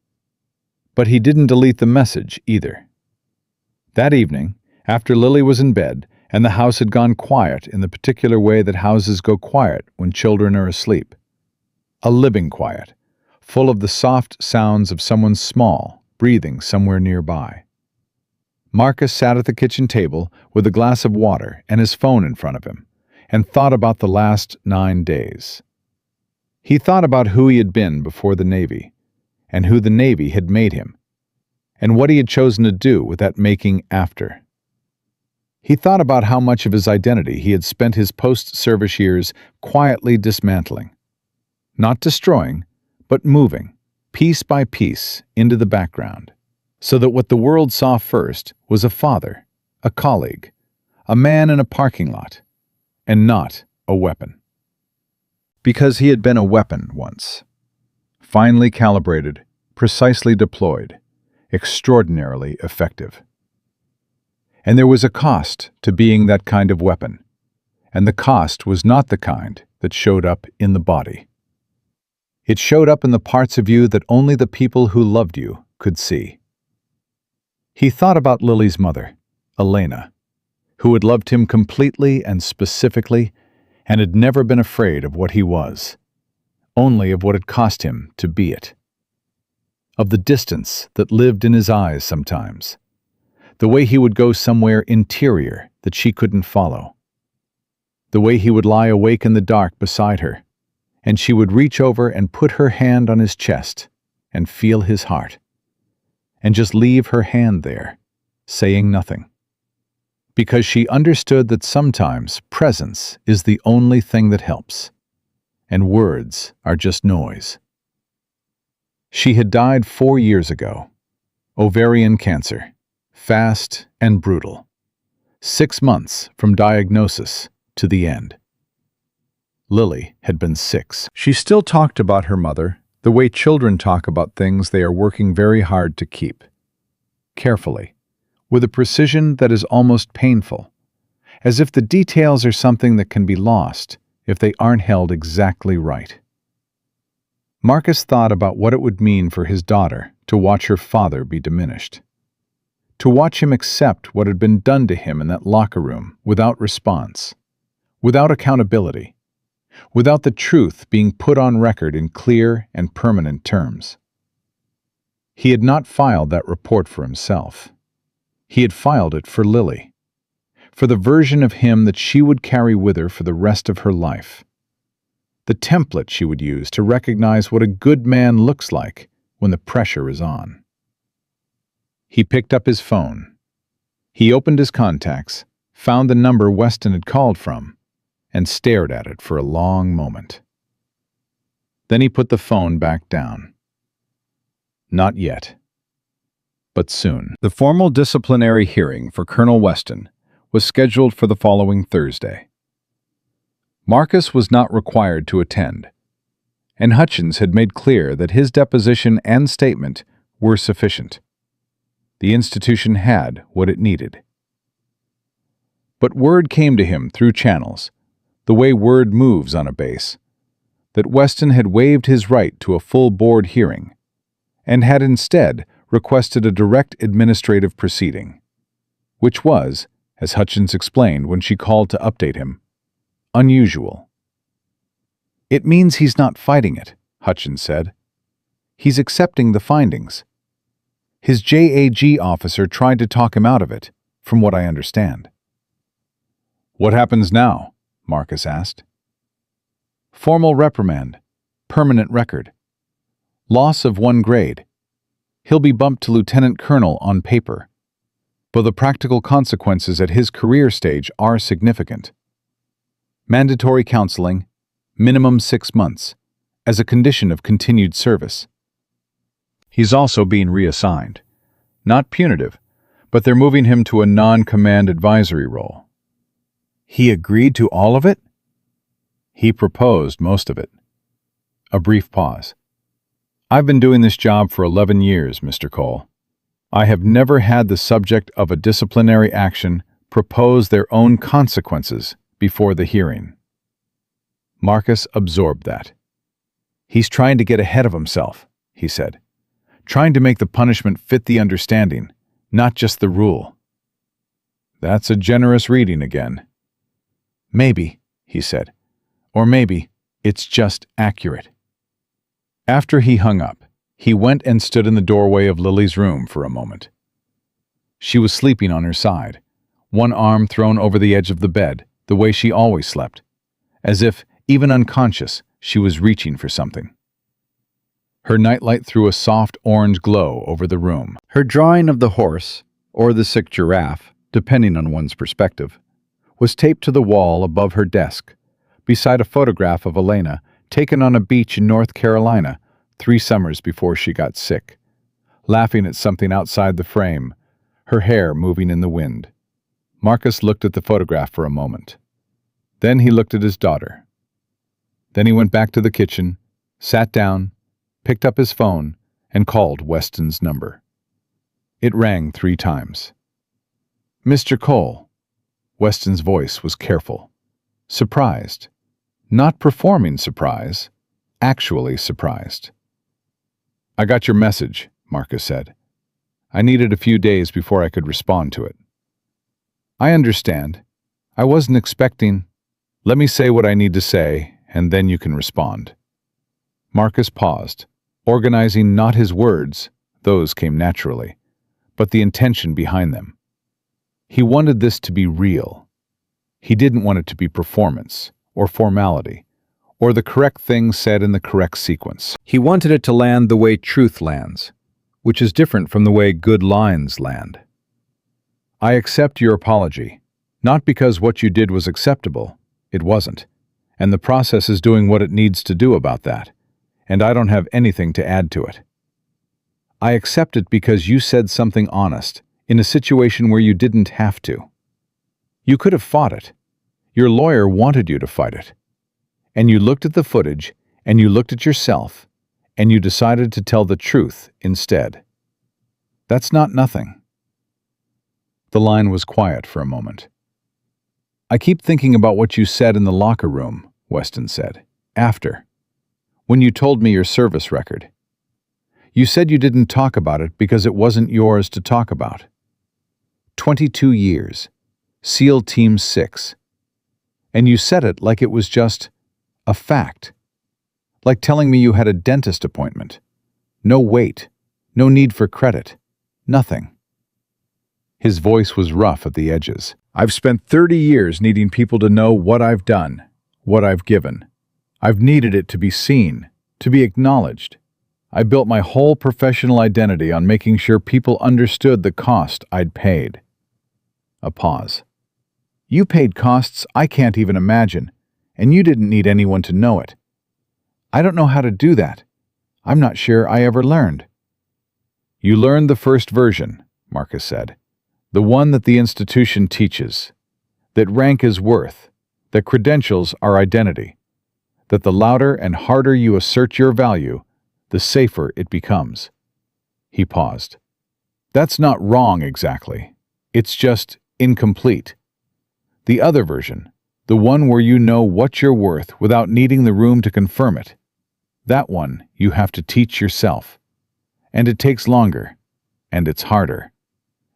But he didn't delete the message either. That evening, after Lily was in bed and the house had gone quiet in the particular way that houses go quiet when children are asleep, a living quiet, full of the soft sounds of someone small breathing somewhere nearby, Marcus sat at the kitchen table with a glass of water and his phone in front of him, and thought about the last 9 days. He thought about who he had been before the Navy, and who the Navy had made him, and what he had chosen to do with that making after. He thought about how much of his identity he had spent his post-service years quietly dismantling, not destroying, but moving, piece by piece, into the background, so that what the world saw first was a father, a colleague, a man in a parking lot, and not a weapon. Because he had been a weapon once, finely calibrated, precisely deployed, extraordinarily effective. And there was a cost to being that kind of weapon, and the cost was not the kind that showed up in the body. It showed up in the parts of you that only the people who loved you could see. He thought about Lily's mother, Elena, who had loved him completely and specifically and had never been afraid of what he was, only of what it cost him to be it. Of the distance that lived in his eyes sometimes, the way he would go somewhere interior that she couldn't follow, the way he would lie awake in the dark beside her, and she would reach over and put her hand on his chest and feel his heart, and just leave her hand there, saying nothing. Because she understood that sometimes presence is the only thing that helps, and words are just noise. She had died 4 years ago. Ovarian cancer, fast and brutal. 6 months from diagnosis to the end. Lily had been 6. She still talked about her mother the way children talk about things they are working very hard to keep. Carefully, with a precision that is almost painful, as if the details are something that can be lost if they aren't held exactly right. Marcus thought about what it would mean for his daughter to watch her father be diminished, to watch him accept what had been done to him in that locker room without response, without accountability, without the truth being put on record in clear and permanent terms. He had not filed that report for himself. He had filed it for Lily, for the version of him that she would carry with her for the rest of her life, the template she would use to recognize what a good man looks like when the pressure is on. He picked up his phone. He opened his contacts, found the number Weston had called from, and stared at it for a long moment. Then he put the phone back down. Not yet, but soon. The formal disciplinary hearing for Colonel Weston was scheduled for the following Thursday. Marcus was not required to attend, and Hutchins had made clear that his deposition and statement were sufficient. The institution had what it needed. But word came to him through channels, the way word moves on a base, that Weston had waived his right to a full board hearing and had instead requested a direct administrative proceeding, which was, as Hutchins explained when she called to update him, unusual. "It means he's not fighting it," Hutchins said. "He's accepting the findings. His JAG officer tried to talk him out of it, from what I understand." "What happens now?" Marcus asked. "Formal reprimand, permanent record. Loss of 1 grade. He'll be bumped to lieutenant colonel on paper, but the practical consequences at his career stage are significant. Mandatory counseling, minimum 6 months, as a condition of continued service. He's also being reassigned. Not punitive, but they're moving him to a non-command advisory role." "He agreed to all of it?" "He proposed most of it." A brief pause. "I've been doing this job for 11 years, Mr. Cole. I have never had the subject of a disciplinary action propose their own consequences before the hearing. Marcus absorbed that. "He's trying to get ahead of himself," he said. "Trying to make the punishment fit the understanding, not just the rule." "That's a generous reading again." "Maybe," he said. "Or maybe it's just accurate." After he hung up, he went and stood in the doorway of Lily's room for a moment. She was sleeping on her side, one arm thrown over the edge of the bed, the way she always slept, as if, even unconscious, she was reaching for something. Her nightlight threw a soft orange glow over the room. Her drawing of the horse, or the sick giraffe, depending on one's perspective, was taped to the wall above her desk, beside a photograph of Elena taken on a beach in North Carolina 3 summers before she got sick, laughing at something outside the frame, her hair moving in the wind. Marcus looked at the photograph for a moment. Then he looked at his daughter. Then he went back to the kitchen, sat down, picked up his phone, and called Weston's number. It rang 3 times. "Mr. Cole." Weston's voice was careful, surprised. Not performing surprise, actually surprised. "I got your message," Marcus said. "I needed a few days before I could respond to it." "I understand. I wasn't expecting—" "Let me say what I need to say, and then you can respond." Marcus paused, organizing not his words, those came naturally, but the intention behind them. He wanted this to be real. He didn't want it to be performance, or formality, or the correct thing said in the correct sequence. He wanted it to land the way truth lands, which is different from the way good lines land. "I accept your apology, not because what you did was acceptable, it wasn't, and the process is doing what it needs to do about that, and I don't have anything to add to it. I accept it because you said something honest, in a situation where you didn't have to. You could have fought it. Your lawyer wanted you to fight it. And you looked at the footage, and you looked at yourself, and you decided to tell the truth instead. That's not nothing." The line was quiet for a moment. "I keep thinking about what you said in the locker room," Weston said, "after. When you told me your service record. You said you didn't talk about it because it wasn't yours to talk about. 22 years. SEAL Team 6. And you said it like it was just a fact. Like telling me you had a dentist appointment. No wait. No need for credit. Nothing." His voice was rough at the edges. "I've spent 30 years needing people to know what I've done, what I've given. I've needed it to be seen, to be acknowledged. I built my whole professional identity on making sure people understood the cost I'd paid." A pause. "You paid costs I can't even imagine, and you didn't need anyone to know it. I don't know how to do that. I'm not sure I ever learned." "You learned the first version," Marcus said. "The one that the institution teaches. That rank is worth. That credentials are identity. That the louder and harder you assert your value, the safer it becomes." He paused. "That's not wrong exactly. It's just incomplete. The other version, the one where you know what you're worth without needing the room to confirm it, that one you have to teach yourself. And it takes longer, and it's harder.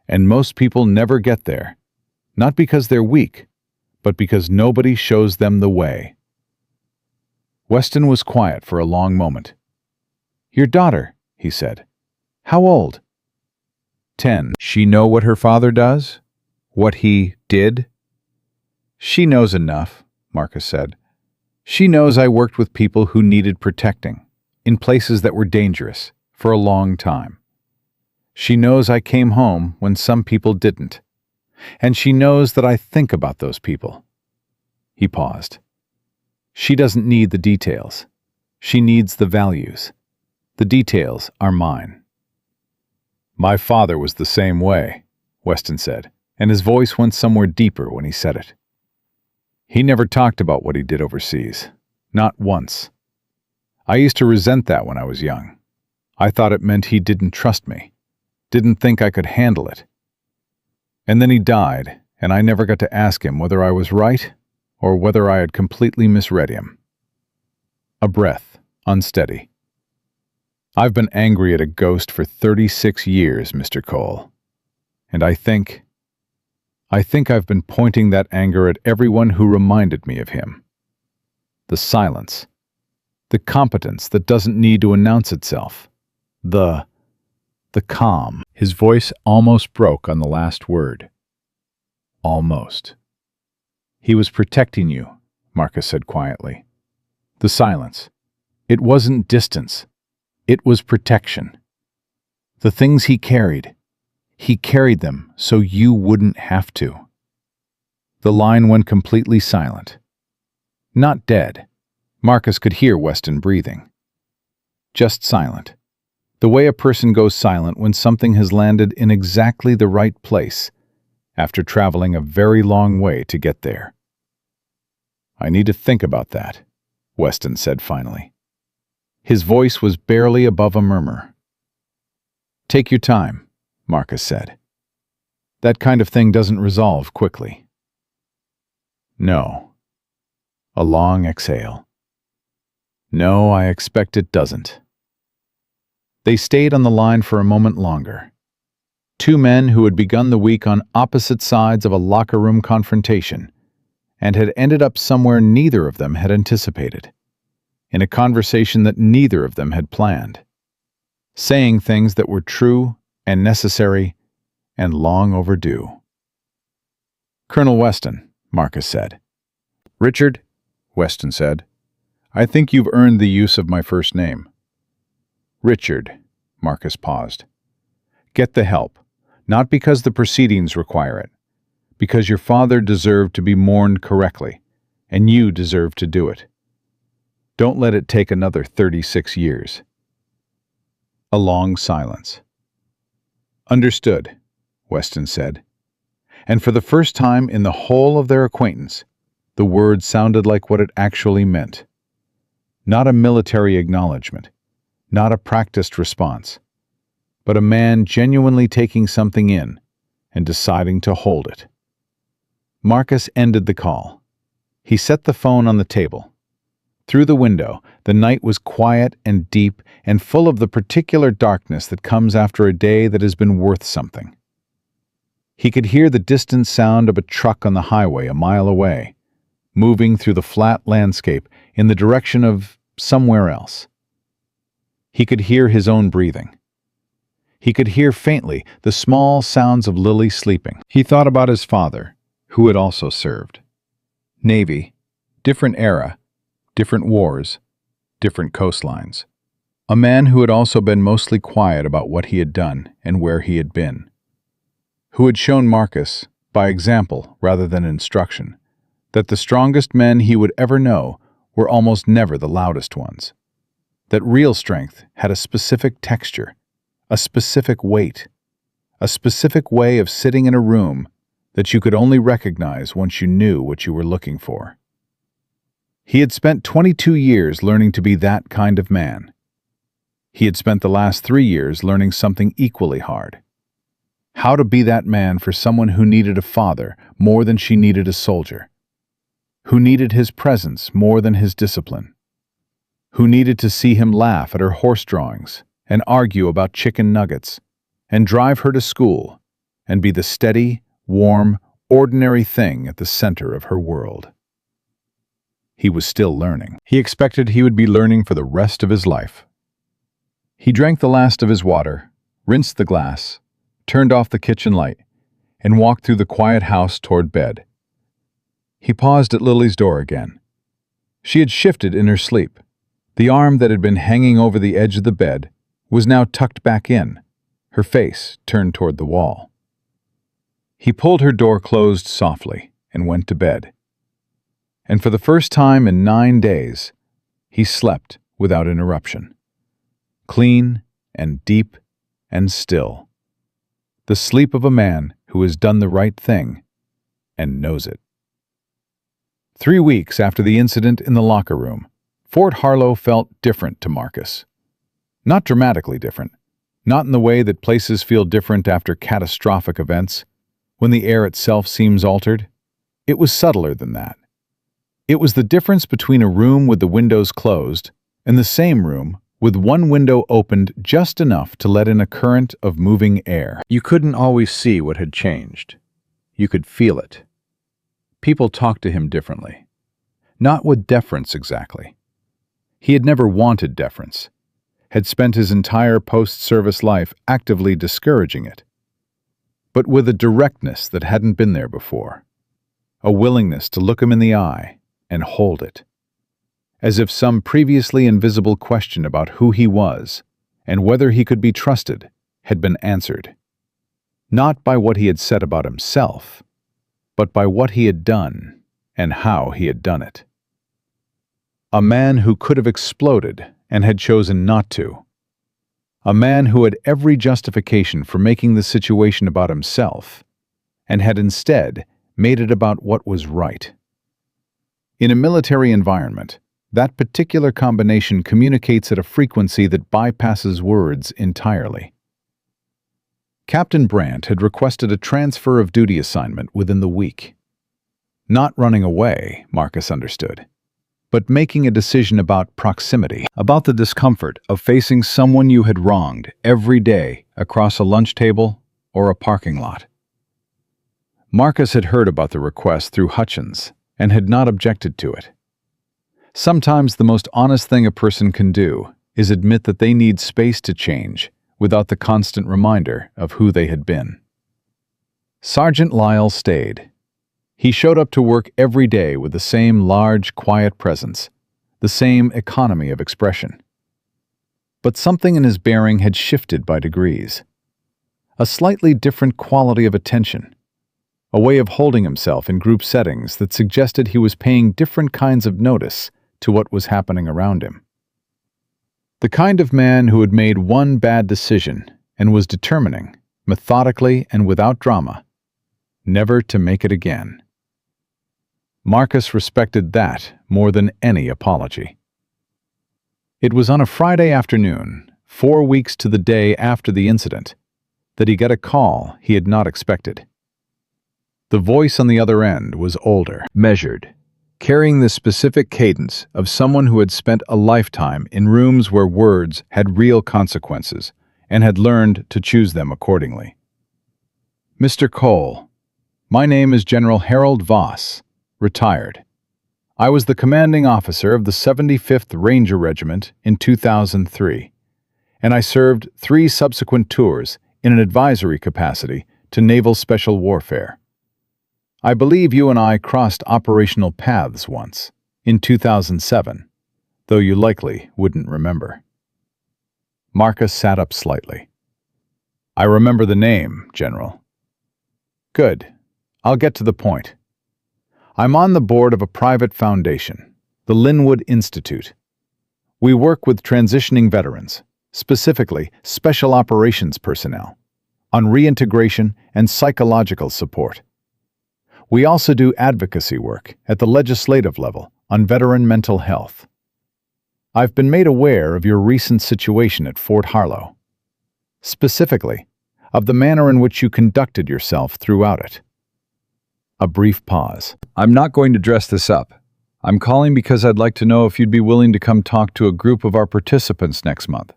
And most people never get there, not because they're weak, but because nobody shows them the way." Weston was quiet for a long moment. "Your daughter," he said. "How old?" 10. "She know what her father does? What he did?" "She knows enough," Marcus said. "She knows I worked with people who needed protecting, in places that were dangerous, for a long time. She knows I came home when some people didn't. And she knows that I think about those people." He paused. "She doesn't need the details. She needs the values. The details are mine." "My father was the same way," Weston said, and his voice went somewhere deeper when he said it. "He never talked about what he did overseas. Not once. I used to resent that when I was young. I thought it meant he didn't trust me, didn't think I could handle it. And then he died, and I never got to ask him whether I was right or whether I had completely misread him. A breath, unsteady. I've been angry at a ghost for 36 years, Mr. Cole. And I think I've been pointing that anger at everyone who reminded me of him. The silence. The competence that doesn't need to announce itself. The calm. His voice almost broke on the last word. Almost. He was protecting you, Marcus said quietly. The silence. It wasn't distance. It was protection. The things he carried them so you wouldn't have to. The line went completely silent. Not dead. Marcus could hear Weston breathing. Just silent. The way a person goes silent when something has landed in exactly the right place after traveling a very long way to get there. I need to think about that, Weston said finally. His voice was barely above a murmur. Take your time, Marcus said. That kind of thing doesn't resolve quickly. No. A long exhale. No, I expect it doesn't. They stayed on the line for a moment longer. Two men who had begun the week on opposite sides of a locker room confrontation and had ended up somewhere neither of them had anticipated, in a conversation that neither of them had planned, saying things that were true and necessary and long overdue. Colonel Weston, Marcus said. Richard, Weston said, I think you've earned the use of my first name. Richard, Marcus paused. Get the help, not because the proceedings require it, because your father deserved to be mourned correctly, and you deserve to do it. Don't let it take another 36 years. A long silence. Understood, Weston said, and for the first time in the whole of their acquaintance, the word sounded like what it actually meant. Not a military acknowledgement, not a practiced response, but a man genuinely taking something in and deciding to hold it. Marcus ended the call. He set the phone on the table. Through the window, the night was quiet and deep and full of the particular darkness that comes after a day that has been worth something. He could hear the distant sound of a truck on the highway a mile away, moving through the flat landscape in the direction of somewhere else. He could hear his own breathing. He could hear faintly the small sounds of Lily sleeping. He thought about his father, who had also served. Navy, different era, different wars, different coastlines. A man who had also been mostly quiet about what he had done and where he had been. Who had shown Marcus, by example rather than instruction, that the strongest men he would ever know were almost never the loudest ones. That real strength had a specific texture, a specific weight, a specific way of sitting in a room that you could only recognize once you knew what you were looking for. He had spent 22 years learning to be that kind of man. He had spent the last 3 years learning something equally hard. How to be that man for someone who needed a father more than she needed a soldier. Who needed his presence more than his discipline. Who needed to see him laugh at her horse drawings and argue about chicken nuggets and drive her to school and be the steady, warm, ordinary thing at the center of her world. He was still learning. He expected he would be learning for the rest of his life. He drank the last of his water, rinsed the glass, turned off the kitchen light, and walked through the quiet house toward bed. He paused at Lily's door again. She had shifted in her sleep. The arm that had been hanging over the edge of the bed was now tucked back in, her face turned toward the wall. He pulled her door closed softly and went to bed. And for the first time in 9 days, he slept without interruption. Clean and deep and still. The sleep of a man who has done the right thing and knows it. 3 weeks after the incident in the locker room, Fort Harlow felt different to Marcus. Not dramatically different, not in the way that places feel different after catastrophic events, when the air itself seems altered. It was subtler than that. It was the difference between a room with the windows closed and the same room with one window opened just enough to let in a current of moving air. You couldn't always see what had changed. You could feel it. People talked to him differently. Not with deference exactly. He had never wanted deference, had spent his entire post-service life actively discouraging it, but with a directness that hadn't been there before, a willingness to look him in the eye and hold it, as if some previously invisible question about who he was and whether he could be trusted had been answered, not by what he had said about himself, but by what he had done and how he had done it. A man who could have exploded and had chosen not to. A man who had every justification for making the situation about himself and had instead made it about what was right. In a military environment, that particular combination communicates at a frequency that bypasses words entirely. Captain Brandt had requested a transfer of duty assignment within the week. Not running away, Marcus understood, but making a decision about proximity, about the discomfort of facing someone you had wronged every day across a lunch table or a parking lot. Marcus had heard about the request through Hutchins and had not objected to it. Sometimes the most honest thing a person can do is admit that they need space to change without the constant reminder of who they had been. Sergeant Lyle stayed. He showed up to work every day with the same large, quiet presence, the same economy of expression. But something in his bearing had shifted by degrees. A slightly different quality of attention, a way of holding himself in group settings that suggested he was paying different kinds of notice to what was happening around him. The kind of man who had made one bad decision and was determining, methodically and without drama, never to make it again. Marcus respected that more than any apology. It was on a Friday afternoon, 4 weeks to the day after the incident, that he got a call he had not expected. The voice on the other end was older, measured, carrying the specific cadence of someone who had spent a lifetime in rooms where words had real consequences and had learned to choose them accordingly. "Mr. Cole, my name is General Harold Voss, retired. I was the commanding officer of the 75th Ranger Regiment in 2003, and I served 3 subsequent tours in an advisory capacity to Naval Special Warfare. I believe you and I crossed operational paths once, in 2007, though you likely wouldn't remember." Marcus sat up slightly. "I remember the name, General." "Good. I'll get to the point. I'm on the board of a private foundation, the Linwood Institute. We work with transitioning veterans, specifically special operations personnel, on reintegration and psychological support. We also do advocacy work at the legislative level on veteran mental health. I've been made aware of your recent situation at Fort Harlow, specifically of the manner in which you conducted yourself throughout it." A brief pause. "I'm not going to dress this up. I'm calling because I'd like to know if you'd be willing to come talk to a group of our participants next month.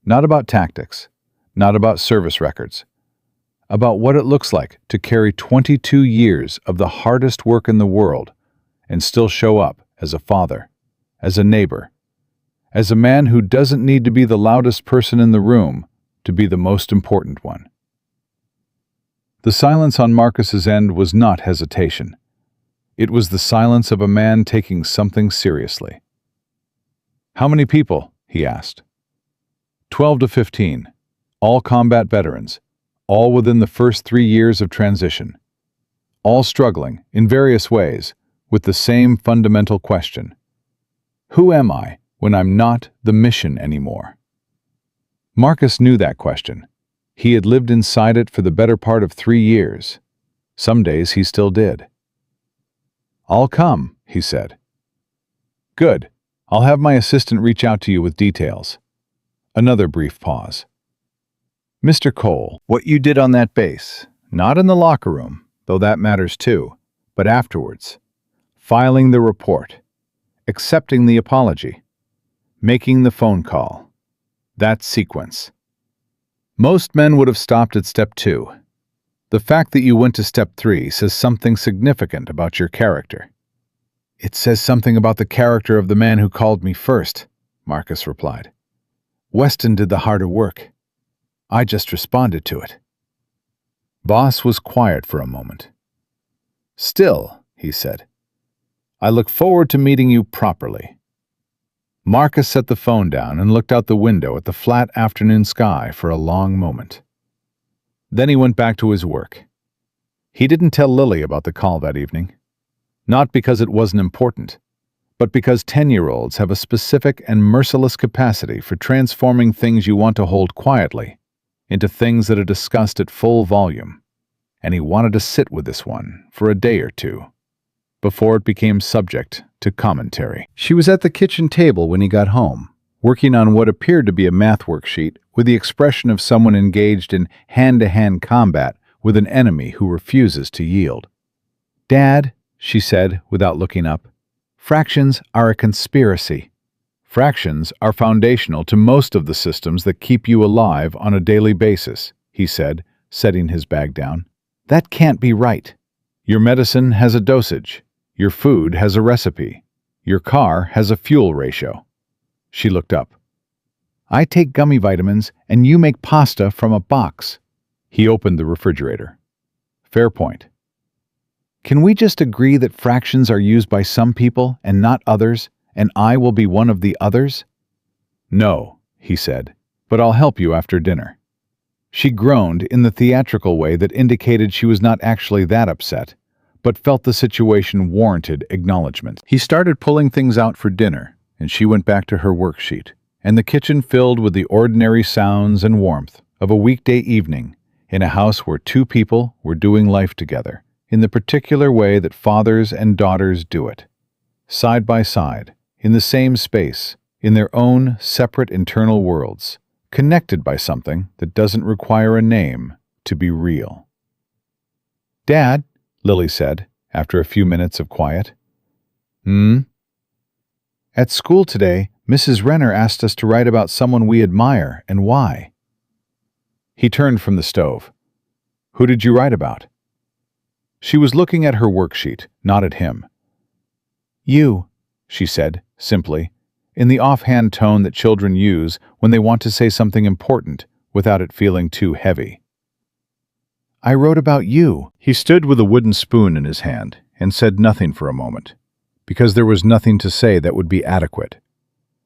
Not about tactics, not about service records, about what it looks like to carry 22 years of the hardest work in the world and still show up as a father, as a neighbor, as a man who doesn't need to be the loudest person in the room to be the most important one." The silence on Marcus's end was not hesitation. It was the silence of a man taking something seriously. "How many people?" he asked. 12 to 15, all combat veterans, all within the first 3 years of transition, all struggling, in various ways, with the same fundamental question. Who am I when I'm not the mission anymore? Marcus knew that question. He had lived inside it for the better part of 3 years. Some days he still did. "I'll come," he said. "Good. I'll have my assistant reach out to you with details." Another brief pause. "Mr. Cole, what you did on that base, not in the locker room, though that matters too, but afterwards, filing the report, accepting the apology, making the phone call. That sequence. Most men would have stopped at step 2. The fact that you went to step 3 says something significant about your character. It says something about the character of the man who called me first, Marcus replied. Weston did the harder work. I just responded to it. Boss was quiet for a moment. Still, he said, I look forward to meeting you properly. Marcus set the phone down and looked out the window at the flat afternoon sky for a long moment. Then he went back to his work. He didn't tell Lily about the call that evening. Not because it wasn't important, but because 10-year-olds have a specific and merciless capacity for transforming things you want to hold quietly into things that are discussed at full volume, and he wanted to sit with this one for a day or two before it became subject to commentary. She was at the kitchen table when he got home, working on what appeared to be a math worksheet with the expression of someone engaged in hand-to-hand combat with an enemy who refuses to yield. Dad, she said without looking up, fractions are a conspiracy. Fractions are foundational to most of the systems that keep you alive on a daily basis, he said, setting his bag down. That can't be right. Your medicine has a dosage. Your food has a recipe. Your car has a fuel ratio. She looked up. I take gummy vitamins and you make pasta from a box. He opened the refrigerator. Fair point. Can we just agree that fractions are used by some people and not others, and I will be one of the others? No, he said, but I'll help you after dinner. She groaned in the theatrical way that indicated she was not actually that upset, but felt the situation warranted acknowledgement. He started pulling things out for dinner, and she went back to her worksheet, and the kitchen filled with the ordinary sounds and warmth of a weekday evening in a house where two people were doing life together in the particular way that fathers and daughters do it, side by side, in the same space, in their own separate internal worlds, connected by something that doesn't require a name to be real. Dad, Lily said, after a few minutes of quiet. At school today, Mrs. Renner asked us to write about someone we admire and why. He turned from the stove. Who did you write about? She was looking at her worksheet, not at him. You, she said, simply, in the offhand tone that children use when they want to say something important without it feeling too heavy. I wrote about you. He stood with a wooden spoon in his hand and said nothing for a moment, because there was nothing to say that would be adequate.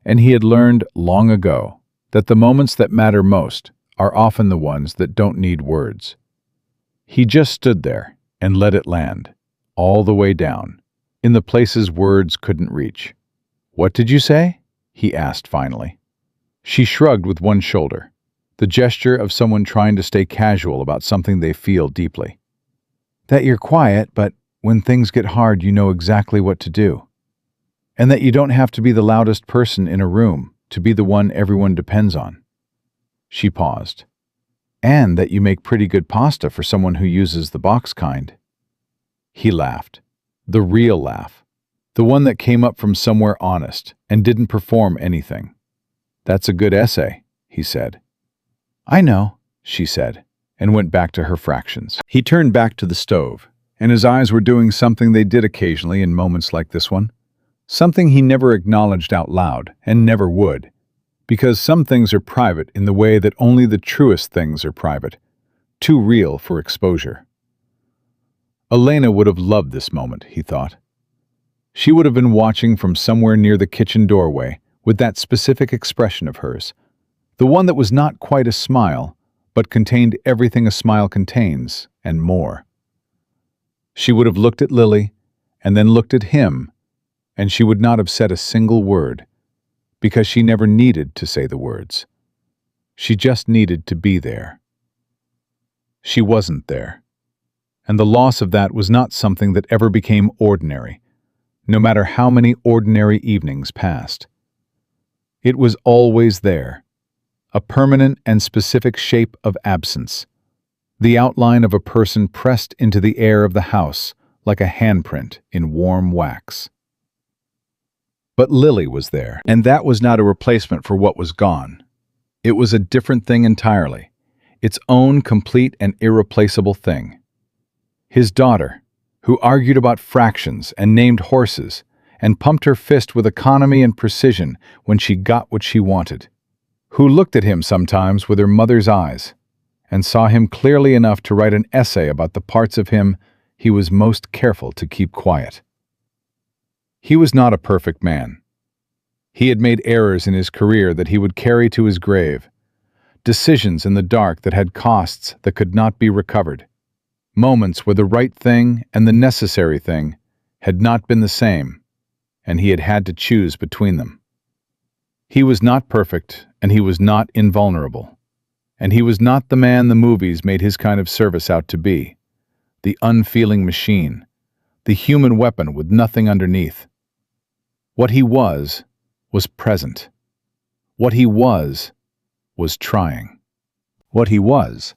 And he had learned long ago that the moments that matter most are often the ones that don't need words. He just stood there and let it land, all the way down, in the places words couldn't reach. What did you say? He asked finally. She shrugged with one shoulder, the gesture of someone trying to stay casual about something they feel deeply. That you're quiet, but when things get hard, you know exactly what to do. And that you don't have to be the loudest person in a room to be the one everyone depends on. She paused. And that you make pretty good pasta for someone who uses the box kind. He laughed. The real laugh. The one that came up from somewhere honest and didn't perform anything. That's a good essay, he said. I know, she said, and went back to her fractions. He turned back to the stove, and his eyes were doing something they did occasionally in moments like this one. Something he never acknowledged out loud, and never would. Because some things are private in the way that only the truest things are private. Too real for exposure. Elena would have loved this moment, he thought. She would have been watching from somewhere near the kitchen doorway with that specific expression of hers. The one that was not quite a smile, but contained everything a smile contains, and more. She would have looked at Lily, and then looked at him, and she would not have said a single word, because she never needed to say the words. She just needed to be there. She wasn't there, and the loss of that was not something that ever became ordinary, no matter how many ordinary evenings passed. It was always there. A permanent and specific shape of absence, the outline of a person pressed into the air of the house, like a handprint in warm wax. But Lily was there, and that was not a replacement for what was gone. It was a different thing entirely, its own complete and irreplaceable thing. His daughter, who argued about fractions and named horses, and pumped her fist with economy and precision when she got what she wanted, who looked at him sometimes with her mother's eyes, and saw him clearly enough to write an essay about the parts of him he was most careful to keep quiet. He was not a perfect man. He had made errors in his career that he would carry to his grave, decisions in the dark that had costs that could not be recovered, moments where the right thing and the necessary thing had not been the same, and he had had to choose between them. He was not perfect, and he was not invulnerable, and he was not the man the movies made his kind of service out to be, the unfeeling machine, the human weapon with nothing underneath. What he was present. What he was trying. What he was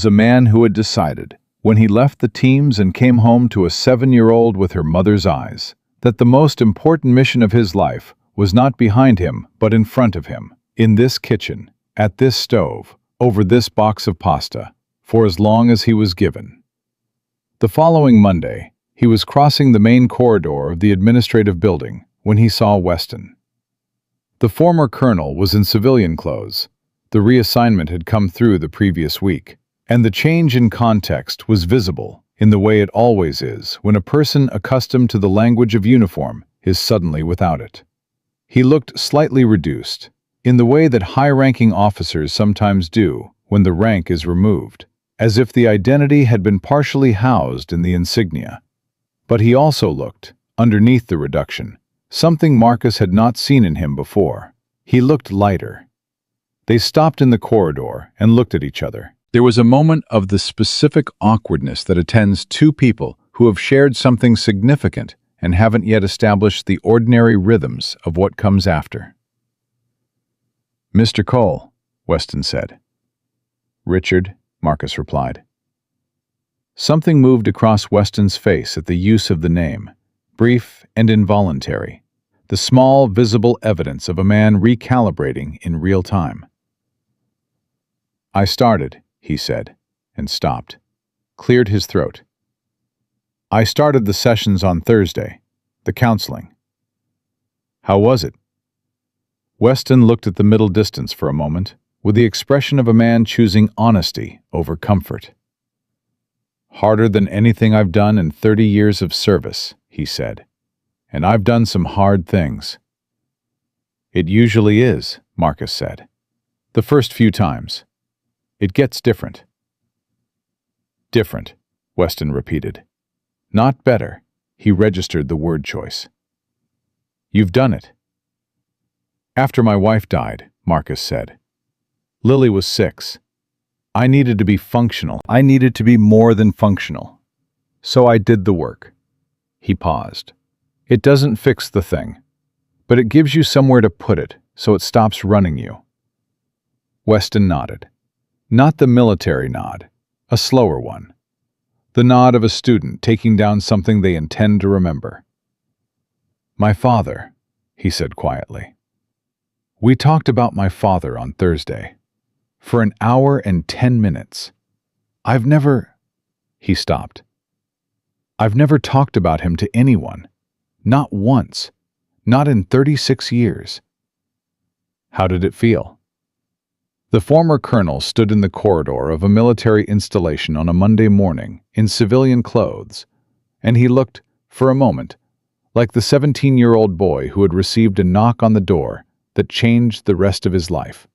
a man who had decided, when he left the teams and came home to a 7-year-old with her mother's eyes, that the most important mission of his life was not behind him but in front of him, in this kitchen, at this stove, over this box of pasta, for as long as he was given. The following Monday, he was crossing the main corridor of the administrative building when he saw Weston. The former colonel was in civilian clothes. The reassignment had come through the previous week, and the change in context was visible in the way it always is when a person accustomed to the language of uniform is suddenly without it. He looked slightly reduced, in the way that high-ranking officers sometimes do when the rank is removed, as if the identity had been partially housed in the insignia. But he also looked, underneath the reduction, something Marcus had not seen in him before. He looked lighter. They stopped in the corridor and looked at each other. There was a moment of the specific awkwardness that attends two people who have shared something significant and haven't yet established the ordinary rhythms of what comes after. "Mr. Cole," Weston said. "Richard," Marcus replied. Something moved across Weston's face at the use of the name, brief and involuntary, the small, visible evidence of a man recalibrating in real time. "I started," he said, and stopped, cleared his throat. "I started the sessions on Thursday, the counseling." "How was it?" Weston looked at the middle distance for a moment, with the expression of a man choosing honesty over comfort. "Harder than anything I've done in 30 years of service," he said. "And I've done some hard things." "It usually is," Marcus said. "The first few times. It gets different." "Different," Weston repeated. "Not better." He registered the word choice. "You've done it." "After my wife died," Marcus said. "Lily was 6. I needed to be functional. I needed to be more than functional. So I did the work." He paused. "It doesn't fix the thing, but it gives you somewhere to put it so it stops running you." Weston nodded. Not the military nod, a slower one. The nod of a student taking down something they intend to remember. "My father," he said quietly. "We talked about my father on Thursday. For an hour and 10 minutes. I've never—" He stopped. "I've never talked about him to anyone. Not once. Not in 36 years." "How did it feel?" The former colonel stood in the corridor of a military installation on a Monday morning in civilian clothes, and he looked, for a moment, like the 17-year-old boy who had received a knock on the door that changed the rest of his life.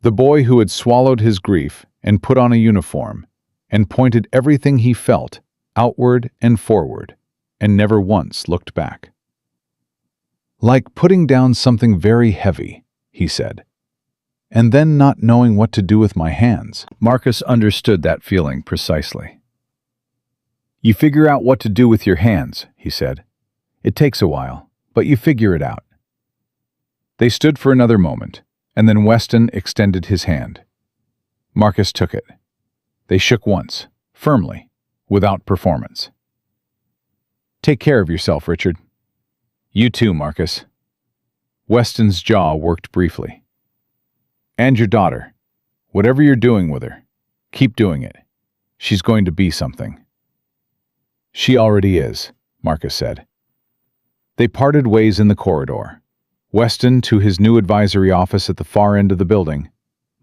The boy who had swallowed his grief and put on a uniform and pointed everything he felt outward and forward and never once looked back. "Like putting down something very heavy," he said, "and then not knowing what to do with my hands." Marcus understood that feeling precisely. "You figure out what to do with your hands," he said. "It takes a while, but you figure it out." They stood for another moment, and then Weston extended his hand. Marcus took it. They shook once, firmly, without performance. Take care of yourself, Richard. You too, Marcus. Weston's jaw worked briefly. And your daughter. Whatever you're doing with her, keep doing it. She's going to be something. She already is, Marcus said. They parted ways in the corridor. Weston to his new advisory office at the far end of the building,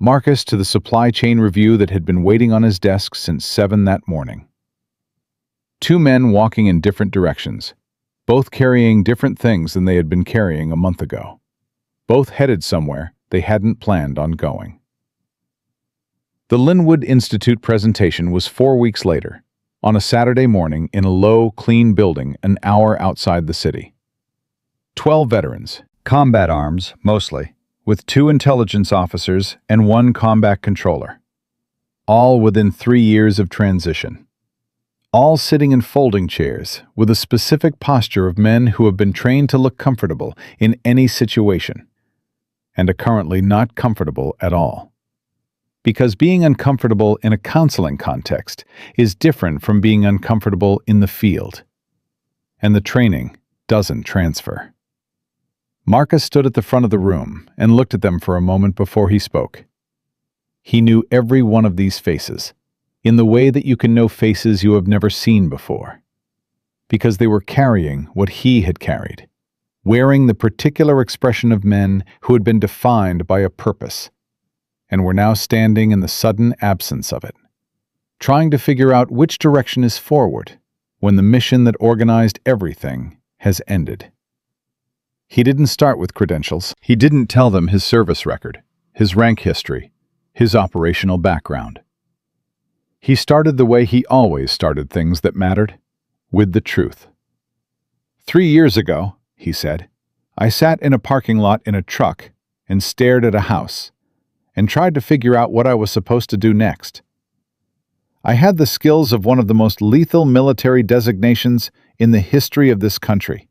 Marcus to the supply chain review that had been waiting on his desk since 7 that morning. Two men walking in different directions, both carrying different things than they had been carrying a month ago. Both headed somewhere they hadn't planned on going. The Linwood Institute presentation was 4 weeks later, on a Saturday morning in a low, clean building an hour outside the city. 12 veterans, combat arms mostly, with 2 intelligence officers and 1 combat controller. All within 3 years of transition. All sitting in folding chairs with a specific posture of men who have been trained to look comfortable in any situation, and are currently not comfortable at all. Because being uncomfortable in a counseling context is different from being uncomfortable in the field, and the training doesn't transfer. Marcus stood at the front of the room and looked at them for a moment before he spoke. He knew every one of these faces, in the way that you can know faces you have never seen before, because they were carrying what he had carried, wearing the particular expression of men who had been defined by a purpose, and were now standing in the sudden absence of it, trying to figure out which direction is forward when the mission that organized everything has ended. He didn't start with credentials. He didn't tell them his service record, his rank history, his operational background. He started the way he always started things that mattered, with the truth. 3 years ago, he said, I sat in a parking lot in a truck and stared at a house and tried to figure out what I was supposed to do next. I had the skills of one of the most lethal military designations in the history of this country.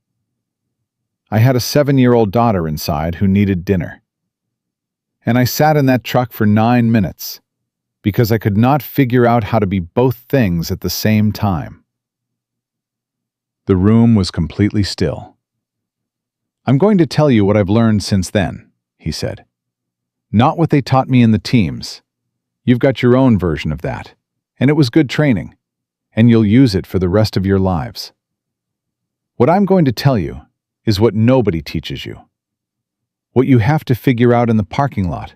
I had a 7-year-old daughter inside who needed dinner. And I sat in that truck for 9 minutes because I could not figure out how to be both things at the same time. The room was completely still. I'm going to tell you what I've learned since then, he said. Not what they taught me in the teams. You've got your own version of that, and it was good training, and you'll use it for the rest of your lives. What I'm going to tell you is what nobody teaches you. What you have to figure out in the parking lot,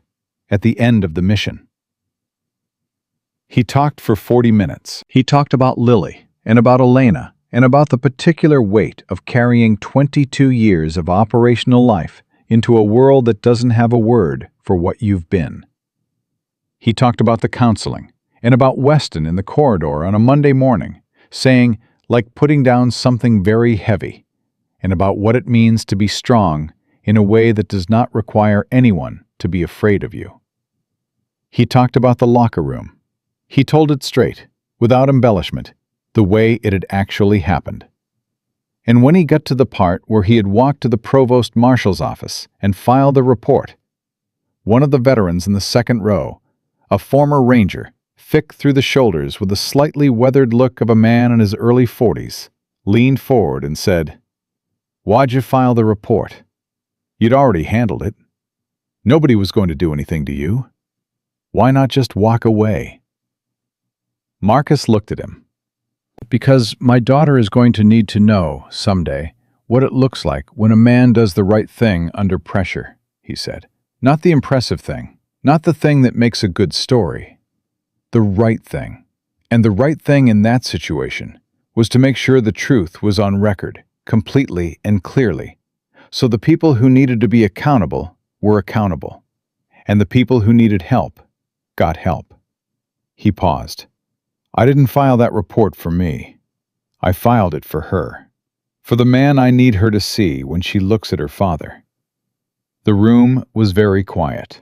at the end of the mission. He talked for 40 minutes. He talked about Lily, and about Elena, and about the particular weight of carrying 22 years of operational life into a world that doesn't have a word for what you've been. He talked about the counseling, and about Weston in the corridor on a Monday morning, saying, like putting down something very heavy, and about what it means to be strong in a way that does not require anyone to be afraid of you. He talked about the locker room. He told it straight, without embellishment, the way it had actually happened. And when he got to the part where he had walked to the provost marshal's office and filed a report, one of the veterans in the second row, a former ranger, thick through the shoulders with the slightly weathered look of a man in his early 40s, leaned forward and said, Why'd you file the report? You'd already handled it. Nobody was going to do anything to you. Why not just walk away? Marcus looked at him. Because my daughter is going to need to know, someday, what it looks like when a man does the right thing under pressure, he said. Not the impressive thing, not the thing that makes a good story. The right thing. And the right thing in that situation was to make sure the truth was on record, completely and clearly, so the people who needed to be accountable were accountable, and the people who needed help got help. He paused. I didn't file that report for me. I filed it for her, for the man I need her to see when she looks at her father. The room was very quiet.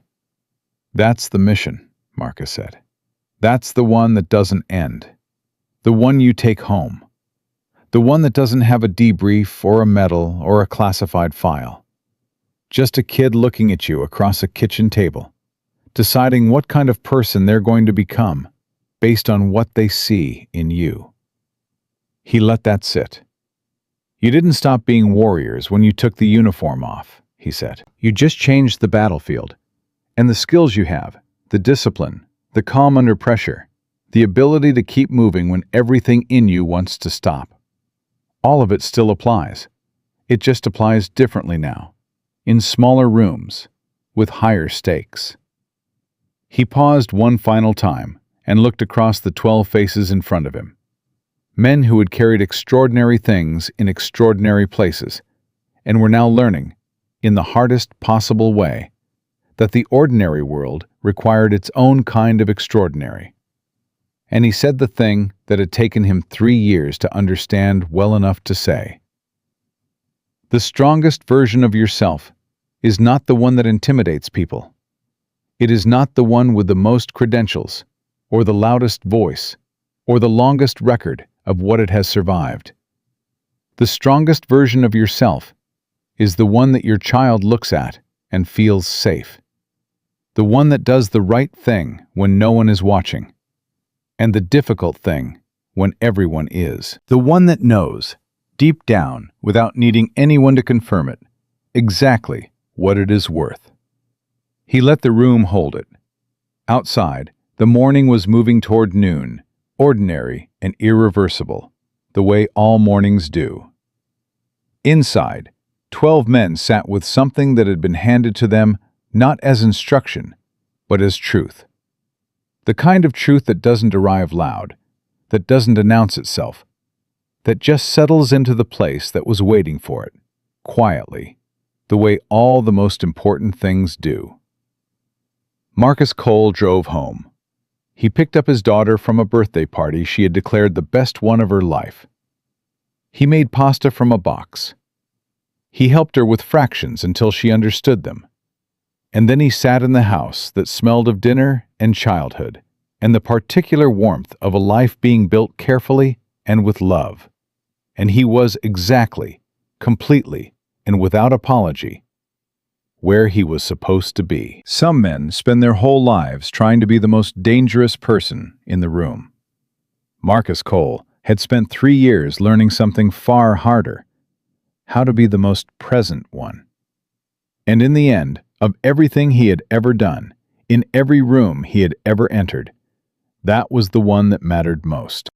That's the mission, Marcus said. That's the one that doesn't end. The one you take home. The one that doesn't have a debrief or a medal or a classified file. Just a kid looking at you across a kitchen table, deciding what kind of person they're going to become based on what they see in you. He let that sit. You didn't stop being warriors when you took the uniform off, he said. You just changed the battlefield. And the skills you have, the discipline, the calm under pressure, the ability to keep moving when everything in you wants to stop. All of it still applies. It just applies differently now, in smaller rooms, with higher stakes. He paused one final time and looked across the 12 faces in front of him. Men who had carried extraordinary things in extraordinary places, and were now learning, in the hardest possible way, that the ordinary world required its own kind of extraordinary. And he said the thing that had taken him 3 years to understand well enough to say. The strongest version of yourself is not the one that intimidates people. It is not the one with the most credentials, or the loudest voice, or the longest record of what it has survived. The strongest version of yourself is the one that your child looks at and feels safe. The one that does the right thing when no one is watching, and the difficult thing when everyone is. The one that knows, deep down, without needing anyone to confirm it, exactly what it is worth. He let the room hold it. Outside, the morning was moving toward noon, ordinary and irreversible, the way all mornings do. Inside, 12 men sat with something that had been handed to them not as instruction, but as truth. The kind of truth that doesn't arrive loud, that doesn't announce itself, that just settles into the place that was waiting for it, quietly, the way all the most important things do. Marcus Cole drove home. He picked up his daughter from a birthday party she had declared the best one of her life. He made pasta from a box. He helped her with fractions until she understood them. And then he sat in the house that smelled of dinner and childhood, and the particular warmth of a life being built carefully and with love. And he was exactly, completely, and without apology, where he was supposed to be. Some men spend their whole lives trying to be the most dangerous person in the room. Marcus Cole had spent 3 years learning something far harder: how to be the most present one. And in the end, of everything he had ever done, in every room he had ever entered, that was the one that mattered most.